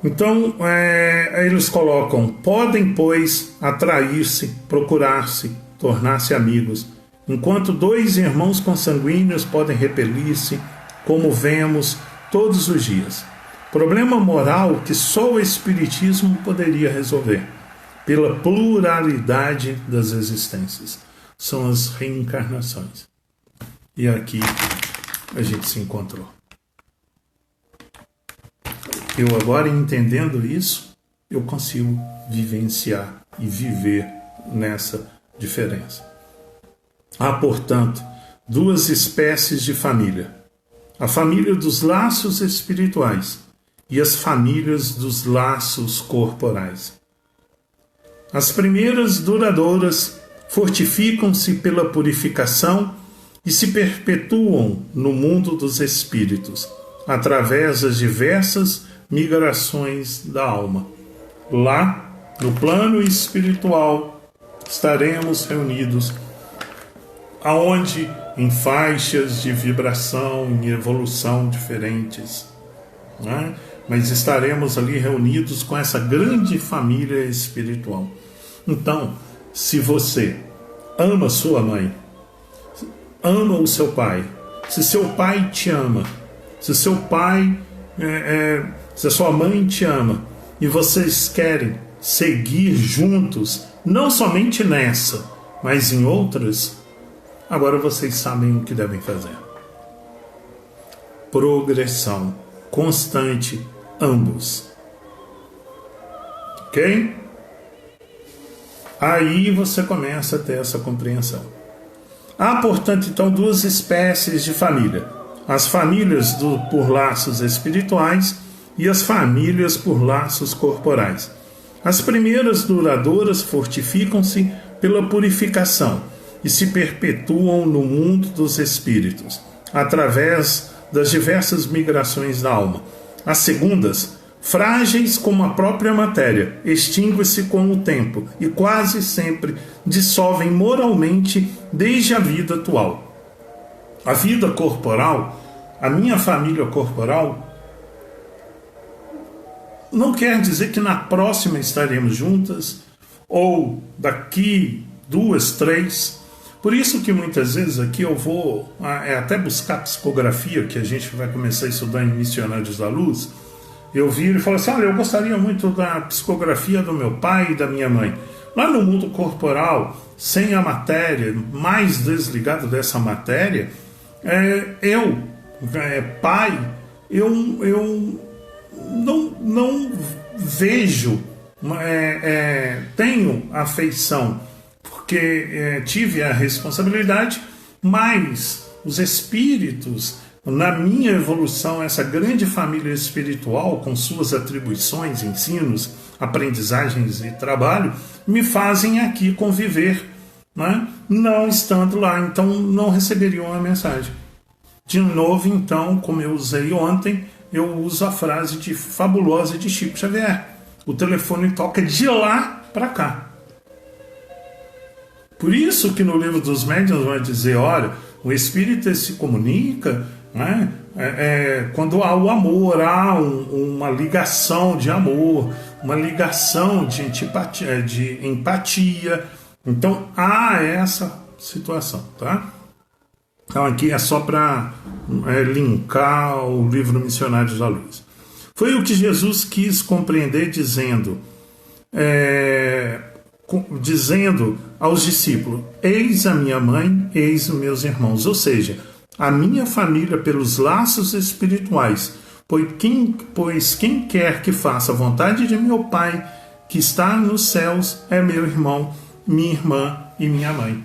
Speaker 1: Então, eles colocam: podem, pois, atrair-se, procurar-se, tornar-se amigos, enquanto dois irmãos consanguíneos podem repelir-se, como vemos todos os dias. Problema moral que só o Espiritismo poderia resolver, pela pluralidade das existências. São as reencarnações. E aqui a gente se encontrou. Eu agora, entendendo isso, eu consigo vivenciar e viver nessa diferença. Há, portanto, duas espécies de família: a família dos laços espirituais e as famílias dos laços corporais. As primeiras duradouras fortificam-se pela purificação e se perpetuam no mundo dos espíritos, através das diversas migrações da alma. Lá, no plano espiritual, estaremos reunidos, aonde em faixas de vibração, em evolução diferentes, mas estaremos ali reunidos com essa grande família espiritual. Então, se você ama sua mãe, ama o seu pai, se seu pai te ama, Se seu pai, se a sua mãe te ama e vocês querem seguir juntos, não somente nessa, mas em outras, agora vocês sabem o que devem fazer. Progressão constante, ambos. Ok? Aí você começa a ter essa compreensão. Há, portanto, então, duas espécies de família. As famílias por laços espirituais e as famílias por laços corporais. As primeiras duradouras fortificam-se pela purificação e se perpetuam no mundo dos espíritos, através das diversas migrações da alma. As segundas, frágeis como a própria matéria, extinguem-se com o tempo e quase sempre dissolvem moralmente desde a vida atual. A vida corporal, a minha família corporal, não quer dizer que na próxima estaremos juntas, ou daqui 2, 3. Por isso que muitas vezes aqui eu vou até buscar psicografia, que a gente vai começar a estudar em Missionários da Luz. Eu viro e falo assim, olha, eu gostaria muito da psicografia do meu pai e da minha mãe. Lá no mundo corporal, sem a matéria, mais desligado dessa matéria, pai, eu não vejo, tenho afeição, porque tive a responsabilidade, mas os espíritos, na minha evolução, essa grande família espiritual, com suas atribuições, ensinos, aprendizagens e trabalho, me fazem aqui conviver, né? Não estando lá, então não receberiam a mensagem. De novo, então, como eu usei ontem, eu uso a frase fabulosa de Chico Xavier. O telefone toca de lá para cá. Por isso que no livro dos médiuns vai dizer, olha, o espírito se comunica, né? Quando há o amor, há uma ligação de amor, uma ligação de empatia. Então há essa situação, tá? Então aqui é só para linkar o livro Missionários da Luz. Foi o que Jesus quis compreender dizendo aos discípulos, eis a minha mãe, eis os meus irmãos, ou seja, a minha família pelos laços espirituais, pois quem quer que faça a vontade de meu Pai, que está nos céus, é meu irmão, minha irmã e minha mãe.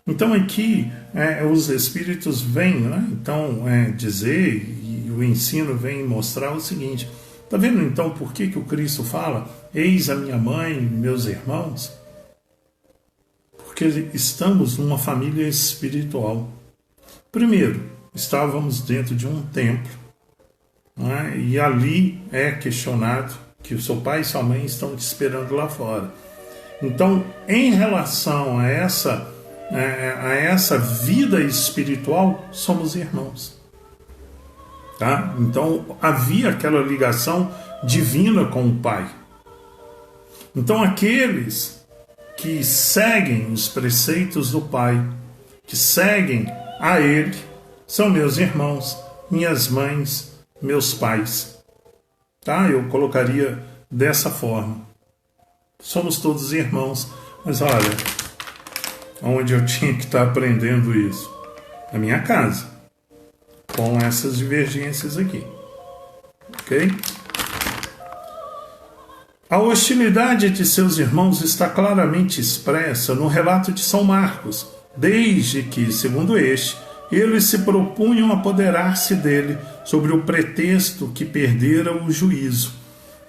Speaker 1: Então aqui os espíritos vêm, né? Então, dizer, e o ensino vem mostrar o seguinte, está vendo então por que o Cristo fala, eis a minha mãe, meus irmãos? Porque estamos numa família espiritual. Primeiro, estávamos dentro de um templo, né? E ali é questionado que o seu pai e sua mãe estão te esperando lá fora. Então, em relação a essa vida espiritual, somos irmãos. Tá? Então, havia aquela ligação divina com o Pai. Então, aqueles que seguem os preceitos do Pai, que seguem a Ele, são meus irmãos, minhas mães, meus pais. Tá? Eu colocaria dessa forma. Somos todos irmãos, mas olha, onde eu tinha que estar aprendendo isso? Na minha casa, com essas divergências aqui. Ok? A hostilidade de seus irmãos está claramente expressa no relato de São Marcos, desde que, segundo este, eles se propunham apoderar-se dele sobre o pretexto que perdera o juízo.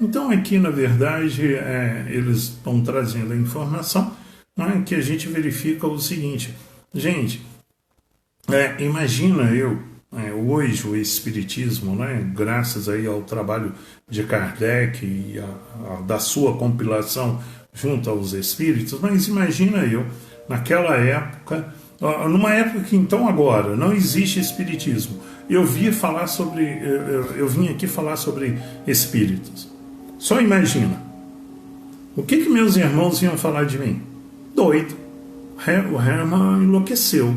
Speaker 1: Então aqui, na verdade, eles estão trazendo a informação, né, que a gente verifica o seguinte. Gente, imagina hoje o Espiritismo, né, graças aí ao trabalho de Kardec e da sua compilação junto aos Espíritos, mas imagina eu, naquela época, numa época que então agora não existe Espiritismo, eu vim aqui falar sobre Espíritos. Só imagina, o que meus irmãos iam falar de mim? Doido. O Herman enlouqueceu.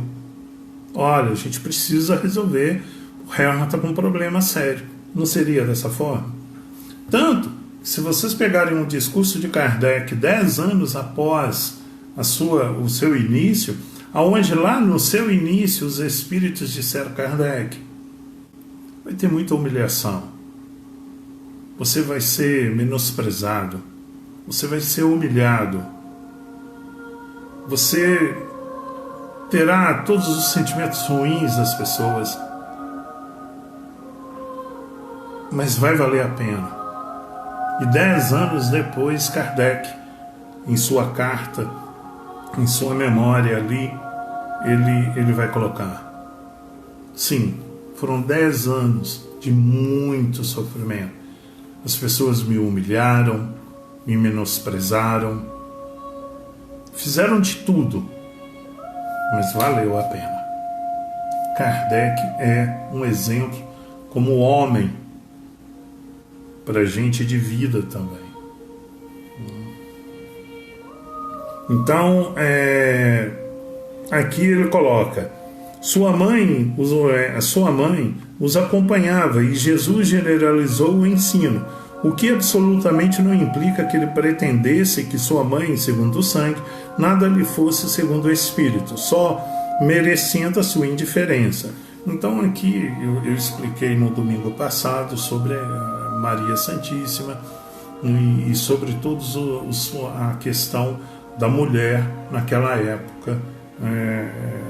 Speaker 1: Olha, a gente precisa resolver, o Hermann está com um problema sério. Não seria dessa forma? Tanto, se vocês pegarem um discurso de Kardec 10 anos após o seu início, aonde lá no seu início os espíritos disseram: Kardec, vai ter muita humilhação, você vai ser menosprezado, você vai ser humilhado, você terá todos os sentimentos ruins das pessoas, mas vai valer a pena. E 10 anos depois, Kardec, em sua carta, em sua memória ali, ele vai colocar: sim, foram 10 anos de muito sofrimento. As pessoas me humilharam, me menosprezaram, fizeram de tudo, mas valeu a pena. Kardec é um exemplo como homem para gente de vida também. Então, aqui ele coloca: sua mãe os acompanhava e Jesus generalizou o ensino, o que absolutamente não implica que ele pretendesse que sua mãe, segundo o sangue, nada lhe fosse segundo o espírito, só merecendo a sua indiferença. Então aqui eu expliquei no domingo passado sobre a Maria Santíssima e sobre todos a questão da mulher naquela época,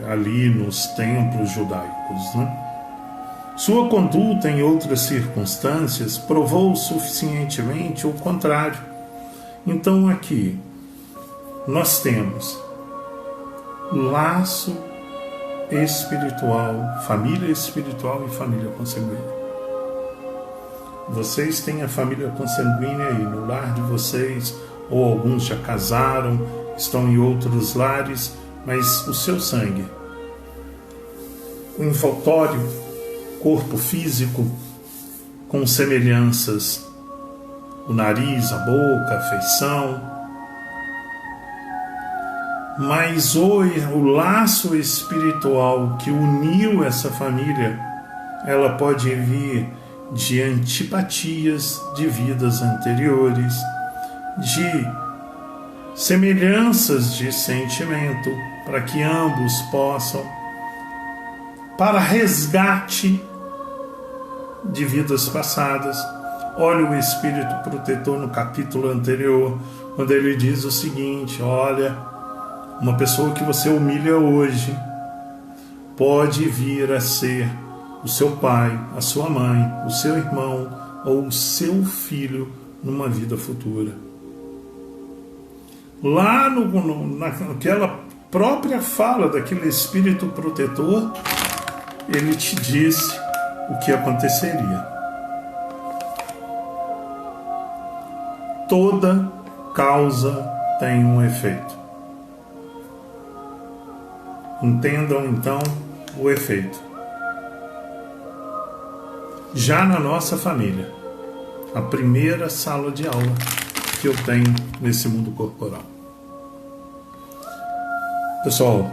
Speaker 1: ali nos templos judaicos, né? Sua conduta em outras circunstâncias provou suficientemente o contrário. Então aqui nós temos laço espiritual, família espiritual e família consanguínea. Vocês têm a família consanguínea aí no lar de vocês, ou alguns já casaram, estão em outros lares, mas o seu sangue, o envoltório, corpo físico, com semelhanças, o nariz, a boca, a feição, mas o laço espiritual que uniu essa família, ela pode vir de antipatias de vidas anteriores, de semelhanças de sentimento, para que ambos possam, para resgate de vidas passadas. Olha o Espírito Protetor no capítulo anterior, quando ele diz o seguinte: olha, uma pessoa que você humilha hoje pode vir a ser o seu pai, a sua mãe, o seu irmão ou o seu filho numa vida futura. Lá naquela própria fala daquele Espírito Protetor, ele te disse o que aconteceria. Toda causa tem um efeito. Entendam então o efeito. Já na nossa família, a primeira sala de aula que eu tenho nesse mundo corporal. Pessoal,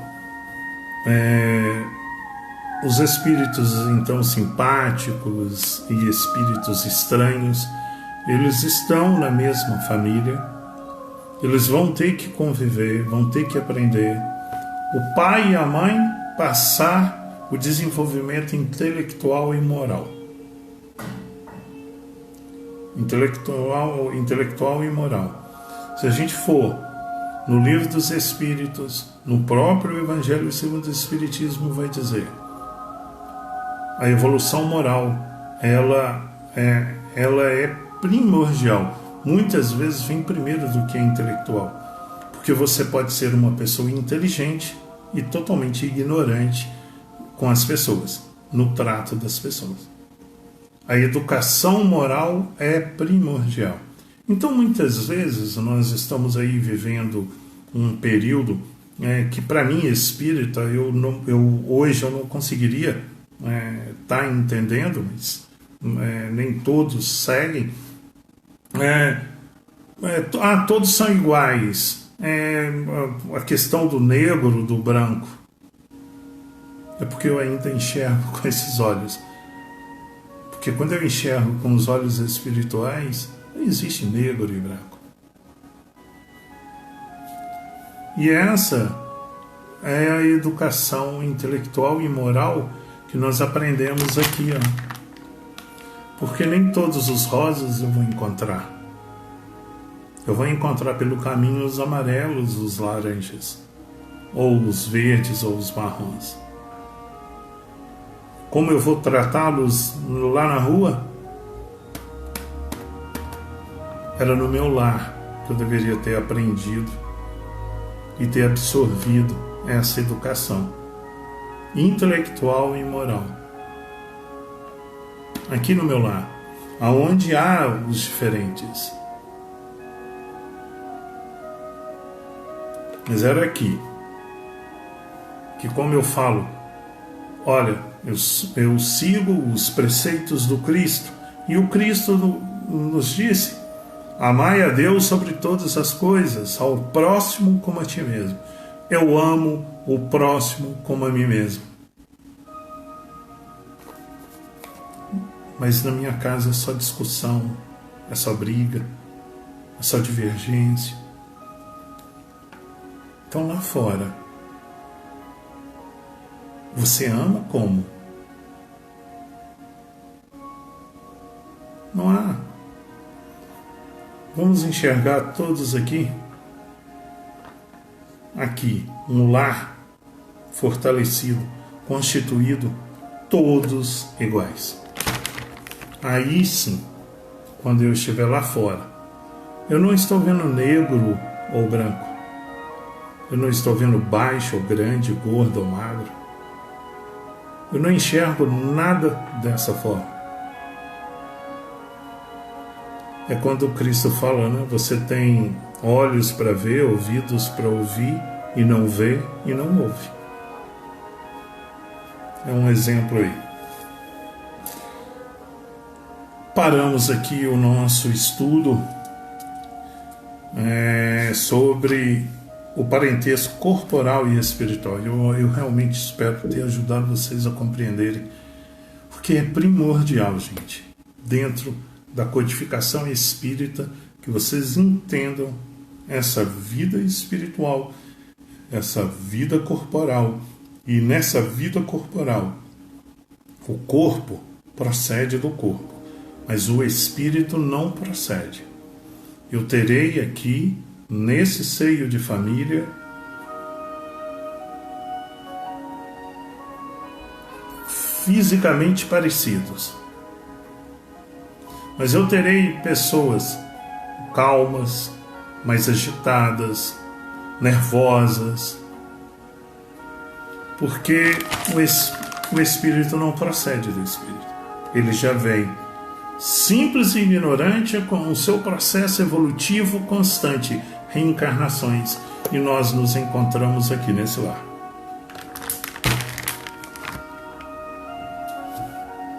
Speaker 1: os espíritos então simpáticos e espíritos estranhos, eles estão na mesma família, eles vão ter que conviver, vão ter que aprender. O pai e a mãe passar o desenvolvimento intelectual e moral. Intelectual e moral. Se a gente for no Livro dos Espíritos, no próprio Evangelho segundo o Espiritismo vai dizer: a evolução moral, ela é primordial. Muitas vezes vem primeiro do que a intelectual, porque você pode ser uma pessoa inteligente e totalmente ignorante com as pessoas, no trato das pessoas. A educação moral é primordial. Então, muitas vezes, nós estamos aí vivendo um período que, para mim, espírita, hoje eu não conseguiria estar entendendo, mas nem todos seguem. Todos são iguais. A questão do negro, do branco. É porque eu ainda enxergo com esses olhos. Porque quando eu enxergo com os olhos espirituais, não existe negro e branco. E essa é a educação intelectual e moral que nós aprendemos aqui, ó. Porque nem todos os rosas eu vou encontrar. Eu vou encontrar pelo caminho os amarelos, os laranjas, ou os verdes, ou os marrons. Como eu vou tratá-los lá na rua? Era no meu lar que eu deveria ter aprendido e ter absorvido essa educação intelectual e moral. Aqui no meu lar, aonde há os diferentes. Mas era aqui que, como eu falo, olha, eu sigo os preceitos do Cristo, e o Cristo nos disse: amai a Deus sobre todas as coisas, ao próximo como a ti mesmo. Eu amo o próximo como a mim mesmo. Mas na minha casa é só discussão, é só briga, é só divergência. Então lá fora, você ama como? Não há. Vamos enxergar todos aqui. Aqui, um lar fortalecido, constituído, todos iguais. Aí sim, quando eu estiver lá fora, eu não estou vendo negro ou branco. Eu não estou vendo baixo ou grande, gordo ou magro. Eu não enxergo nada dessa forma. É quando Cristo fala, né? Você tem olhos para ver, ouvidos para ouvir, e não vê e não ouve. É um exemplo aí. Paramos aqui o nosso estudo sobre o parentesco corporal e espiritual. Eu realmente espero ter ajudado vocês a compreenderem, porque é primordial, gente, dentro da codificação espírita, que vocês entendam essa vida espiritual, essa vida corporal. E nessa vida corporal, o corpo procede do corpo, mas o espírito não procede. Eu terei aqui, nesse seio de família, fisicamente parecidos, mas eu terei pessoas calmas, mais agitadas, nervosas, porque o espírito não procede do espírito. Ele já vem simples e ignorante, com o seu processo evolutivo constante, reencarnações, e nós nos encontramos aqui nesse lar.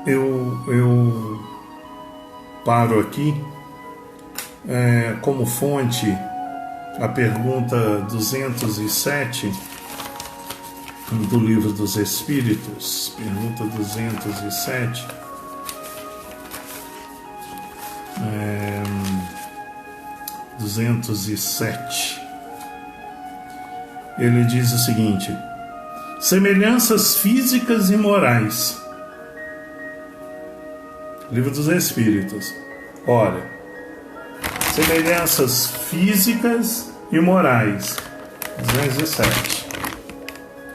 Speaker 1: Eu paro aqui como fonte a pergunta 207 do Livro dos Espíritos, pergunta 207. 207. Ele diz o seguinte: semelhanças físicas e morais. Livro dos Espíritos. Olha, semelhanças físicas e morais. 207.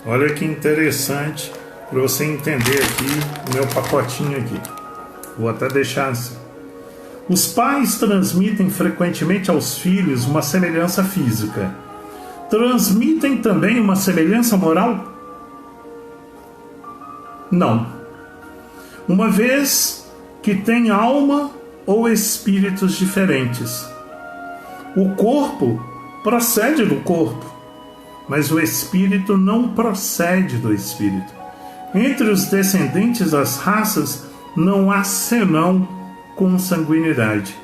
Speaker 1: Olha que interessante para você entender aqui o meu pacotinho aqui. Vou até deixar assim. Os pais transmitem frequentemente aos filhos uma semelhança física. Transmitem também uma semelhança moral? Não. Uma vez que têm alma ou espíritos diferentes. O corpo procede do corpo, mas o espírito não procede do espírito. Entre os descendentes das raças não há senão consanguinidade.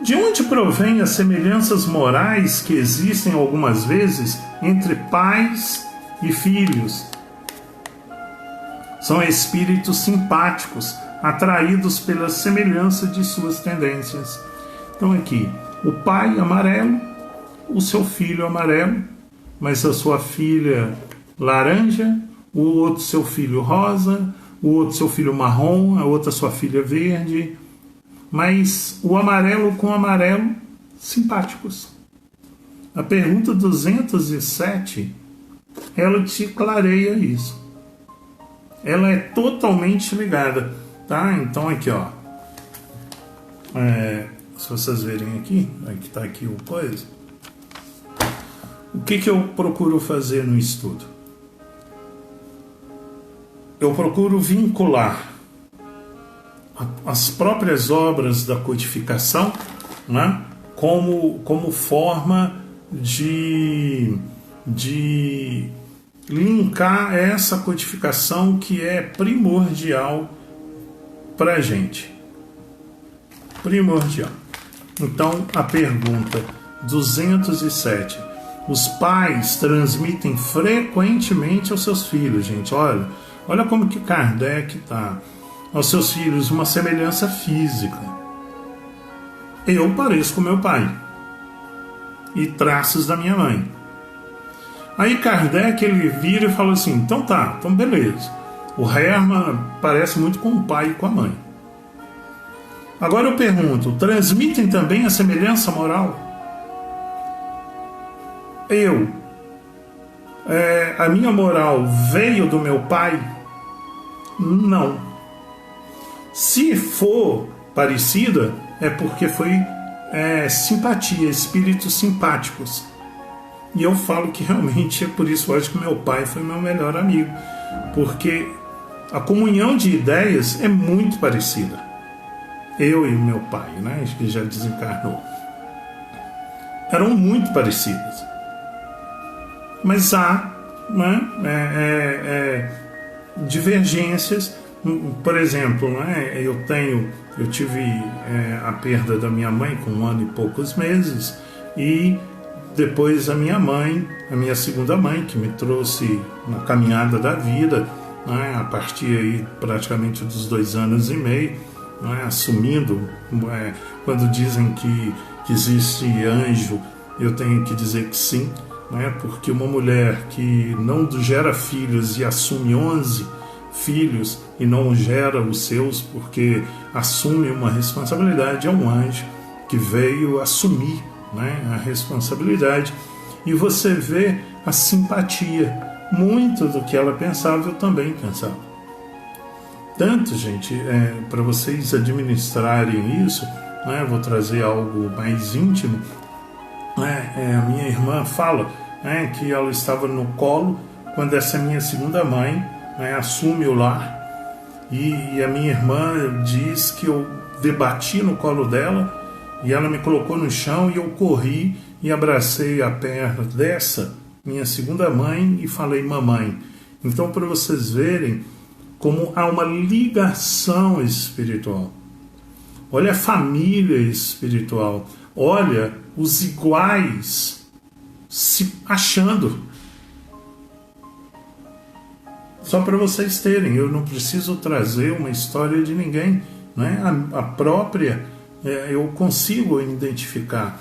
Speaker 1: De onde provém as semelhanças morais que existem algumas vezes entre pais e filhos? São espíritos simpáticos, atraídos pela semelhança de suas tendências. Então aqui, o pai amarelo, o seu filho amarelo, mas a sua filha laranja, o outro seu filho rosa, o outro seu filho marrom, a outra sua filha verde, mas o amarelo com amarelo, simpáticos. A pergunta 207, ela te clareia isso. Ela é totalmente ligada, tá? Então aqui, ó, se vocês verem aqui, que tá aqui o coisa. O que eu procuro fazer no estudo? Eu procuro vincular as próprias obras da codificação, né, como forma de linkar essa codificação que é primordial para a gente. Primordial. Então, a pergunta 207. Os pais transmitem frequentemente aos seus filhos, gente. Olha como que Kardec está. Aos seus filhos uma semelhança física. Eu pareço com meu pai. E traços da minha mãe. Aí Kardec, ele vira e fala assim, então beleza. O Hermann parece muito com o pai e com a mãe. Agora eu pergunto, transmitem também a semelhança moral? A minha moral veio do meu pai? Não. Se for parecida, é porque foi simpatia, espíritos simpáticos. E eu falo que realmente é por isso, eu acho que meu pai foi meu melhor amigo, porque a comunhão de ideias é muito parecida. Eu e meu pai, né, que já desencarnou, eram muito parecidas. Mas há, né, divergências. Por exemplo, né, eu tive a perda da minha mãe com 1 ano e poucos meses, e depois a minha segunda mãe, que me trouxe na caminhada da vida, né, a partir aí praticamente dos 2 anos e meio, né, assumindo, quando dizem que existe anjo, eu tenho que dizer que sim, né, porque uma mulher que não gera filhos e assume 11 filhos e não gera os seus porque assume uma responsabilidade, é um anjo que veio assumir, né, a responsabilidade. E você vê a simpatia. Muito do que ela pensava, eu também pensava. Tanto, gente, para vocês administrarem isso, né, vou trazer algo mais íntimo. A minha irmã fala, né, que ela estava no colo quando essa minha segunda mãe, né, assume o lar, e a minha irmã diz que eu debati no colo dela e ela me colocou no chão e eu corri e abracei a perna dessa minha segunda mãe e falei mamãe. Então, para vocês verem como há uma ligação espiritual. Olha a família espiritual, olha os iguais se achando. Só para vocês terem, eu não preciso trazer uma história de ninguém, né? A própria eu consigo identificar.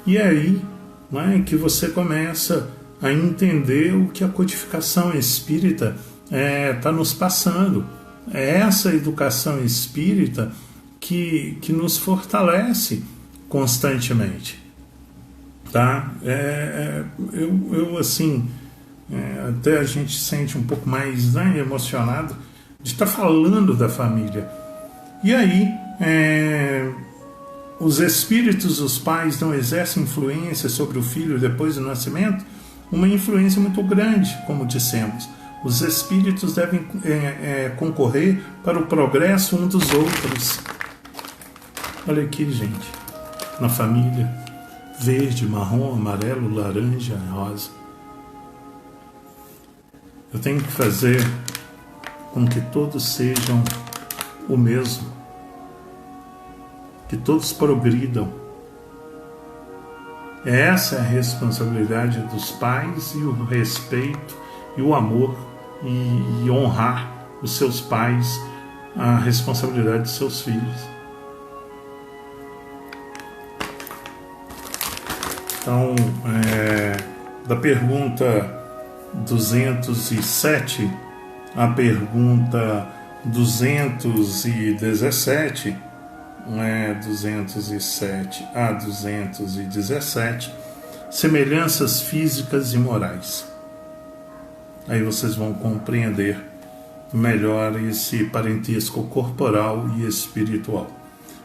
Speaker 1: E é aí, né, que você começa a entender o que a codificação espírita está nos passando. É essa educação espírita que nos fortalece constantemente. Tá? Eu assim... até a gente se sente um pouco mais, né, emocionado de estar falando da família. E aí, os espíritos, os pais, não exercem influência sobre o filho depois do nascimento? Uma influência muito grande, como dissemos. Os espíritos devem concorrer para o progresso um dos outros. Olha aqui, gente, na família, verde, marrom, amarelo, laranja, rosa. Eu tenho que fazer com que todos sejam o mesmo, que todos progridam. Essa é a responsabilidade dos pais, e o respeito e o amor e honrar os seus pais a responsabilidade de seus filhos. Então, da pergunta 207 à pergunta 217, 207 a 217, semelhanças físicas e morais. Aí vocês vão compreender melhor esse parentesco corporal e espiritual.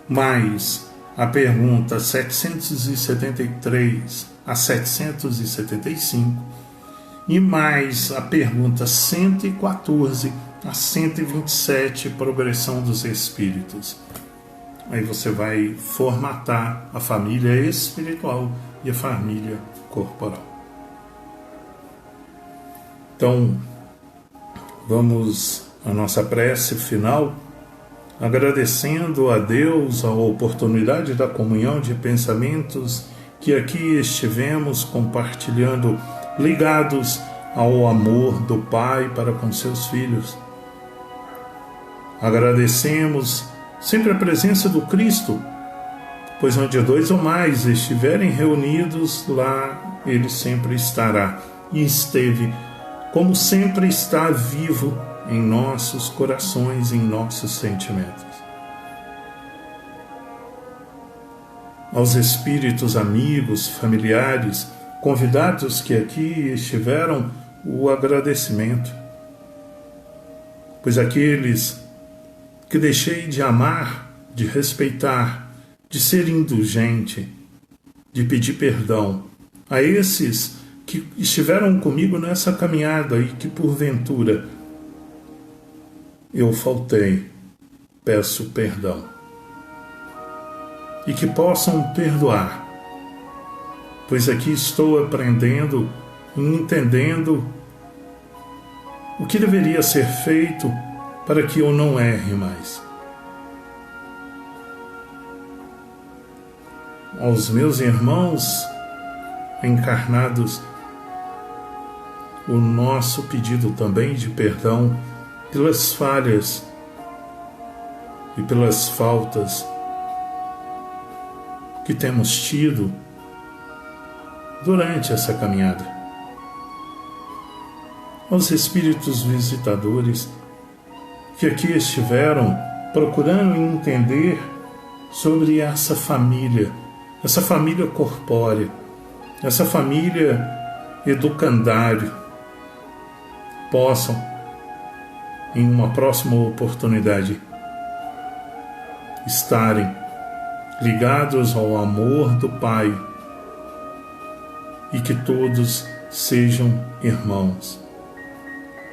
Speaker 1: Mas a pergunta 773 a 775 e mais a pergunta 114 a 127, progressão dos espíritos. Aí você vai formatar a família espiritual e a família corporal. Então, vamos à nossa prece final, agradecendo a Deus a oportunidade da comunhão de pensamentos que aqui estivemos compartilhando, ligados ao amor do Pai para com seus filhos. Agradecemos sempre a presença do Cristo, pois onde dois ou mais estiverem reunidos, lá Ele sempre estará, e esteve, como sempre está vivo em nossos corações, em nossos sentimentos. Aos espíritos amigos, familiares, convidados que aqui estiveram, o agradecimento, pois aqueles que deixei de amar, de respeitar, de ser indulgente, de pedir perdão, a esses que estiveram comigo nessa caminhada e que porventura eu faltei, peço perdão. E que possam perdoar, pois aqui estou aprendendo e entendendo o que deveria ser feito para que eu não erre mais. Aos meus irmãos encarnados, o nosso pedido também de perdão pelas falhas e pelas faltas que temos tido durante essa caminhada. Aos espíritos visitadores que aqui estiveram procurando entender sobre essa família corpórea, essa família educandário, possam, em uma próxima oportunidade, estarem ligados ao amor do Pai e que todos sejam irmãos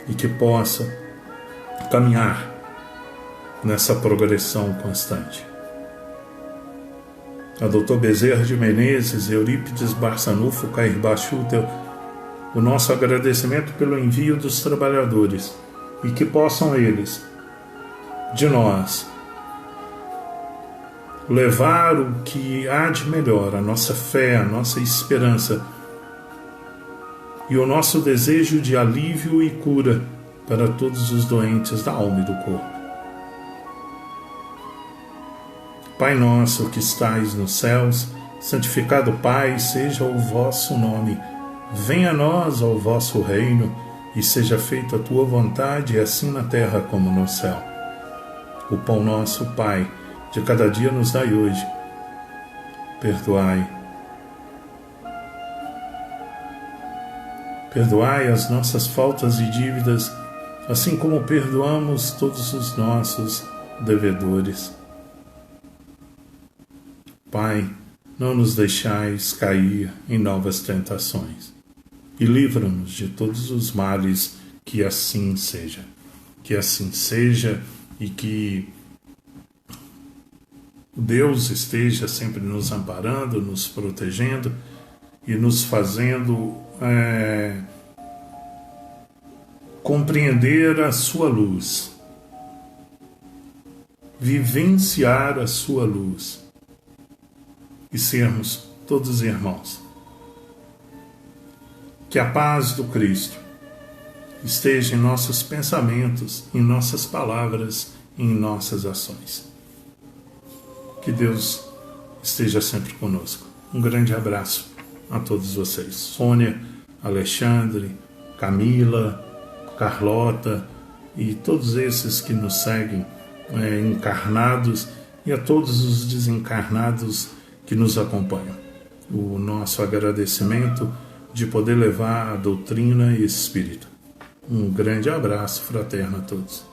Speaker 1: e que possa caminhar nessa progressão constante. A Dr. Bezerra de Menezes, Eurípides Barçanufo, Cair Bachutel, o nosso agradecimento pelo envio dos trabalhadores e que possam eles, de nós, levar o que há de melhor, a nossa fé, a nossa esperança e o nosso desejo de alívio e cura para todos os doentes da alma e do corpo. Pai nosso que estais nos céus, santificado Pai, seja o vosso nome. Venha a nós o vosso reino e seja feita a tua vontade, assim na terra como no céu. O pão nosso, Pai, de cada dia nos dai hoje. Perdoai as nossas faltas e dívidas, assim como perdoamos todos os nossos devedores. Pai, não nos deixais cair em novas tentações e livra-nos de todos os males, que assim seja. Que assim seja e que Deus esteja sempre nos amparando, nos protegendo e nos fazendo compreender a sua luz, vivenciar a sua luz e sermos todos irmãos. Que a paz do Cristo esteja em nossos pensamentos, em nossas palavras em nossas ações. Que Deus esteja sempre conosco. Um grande abraço a todos vocês. Sônia, Alexandre, Camila, Carlota e todos esses que nos seguem, encarnados, e a todos os desencarnados que nos acompanham. O nosso agradecimento de poder levar a doutrina espírita. Um grande abraço fraterno a todos.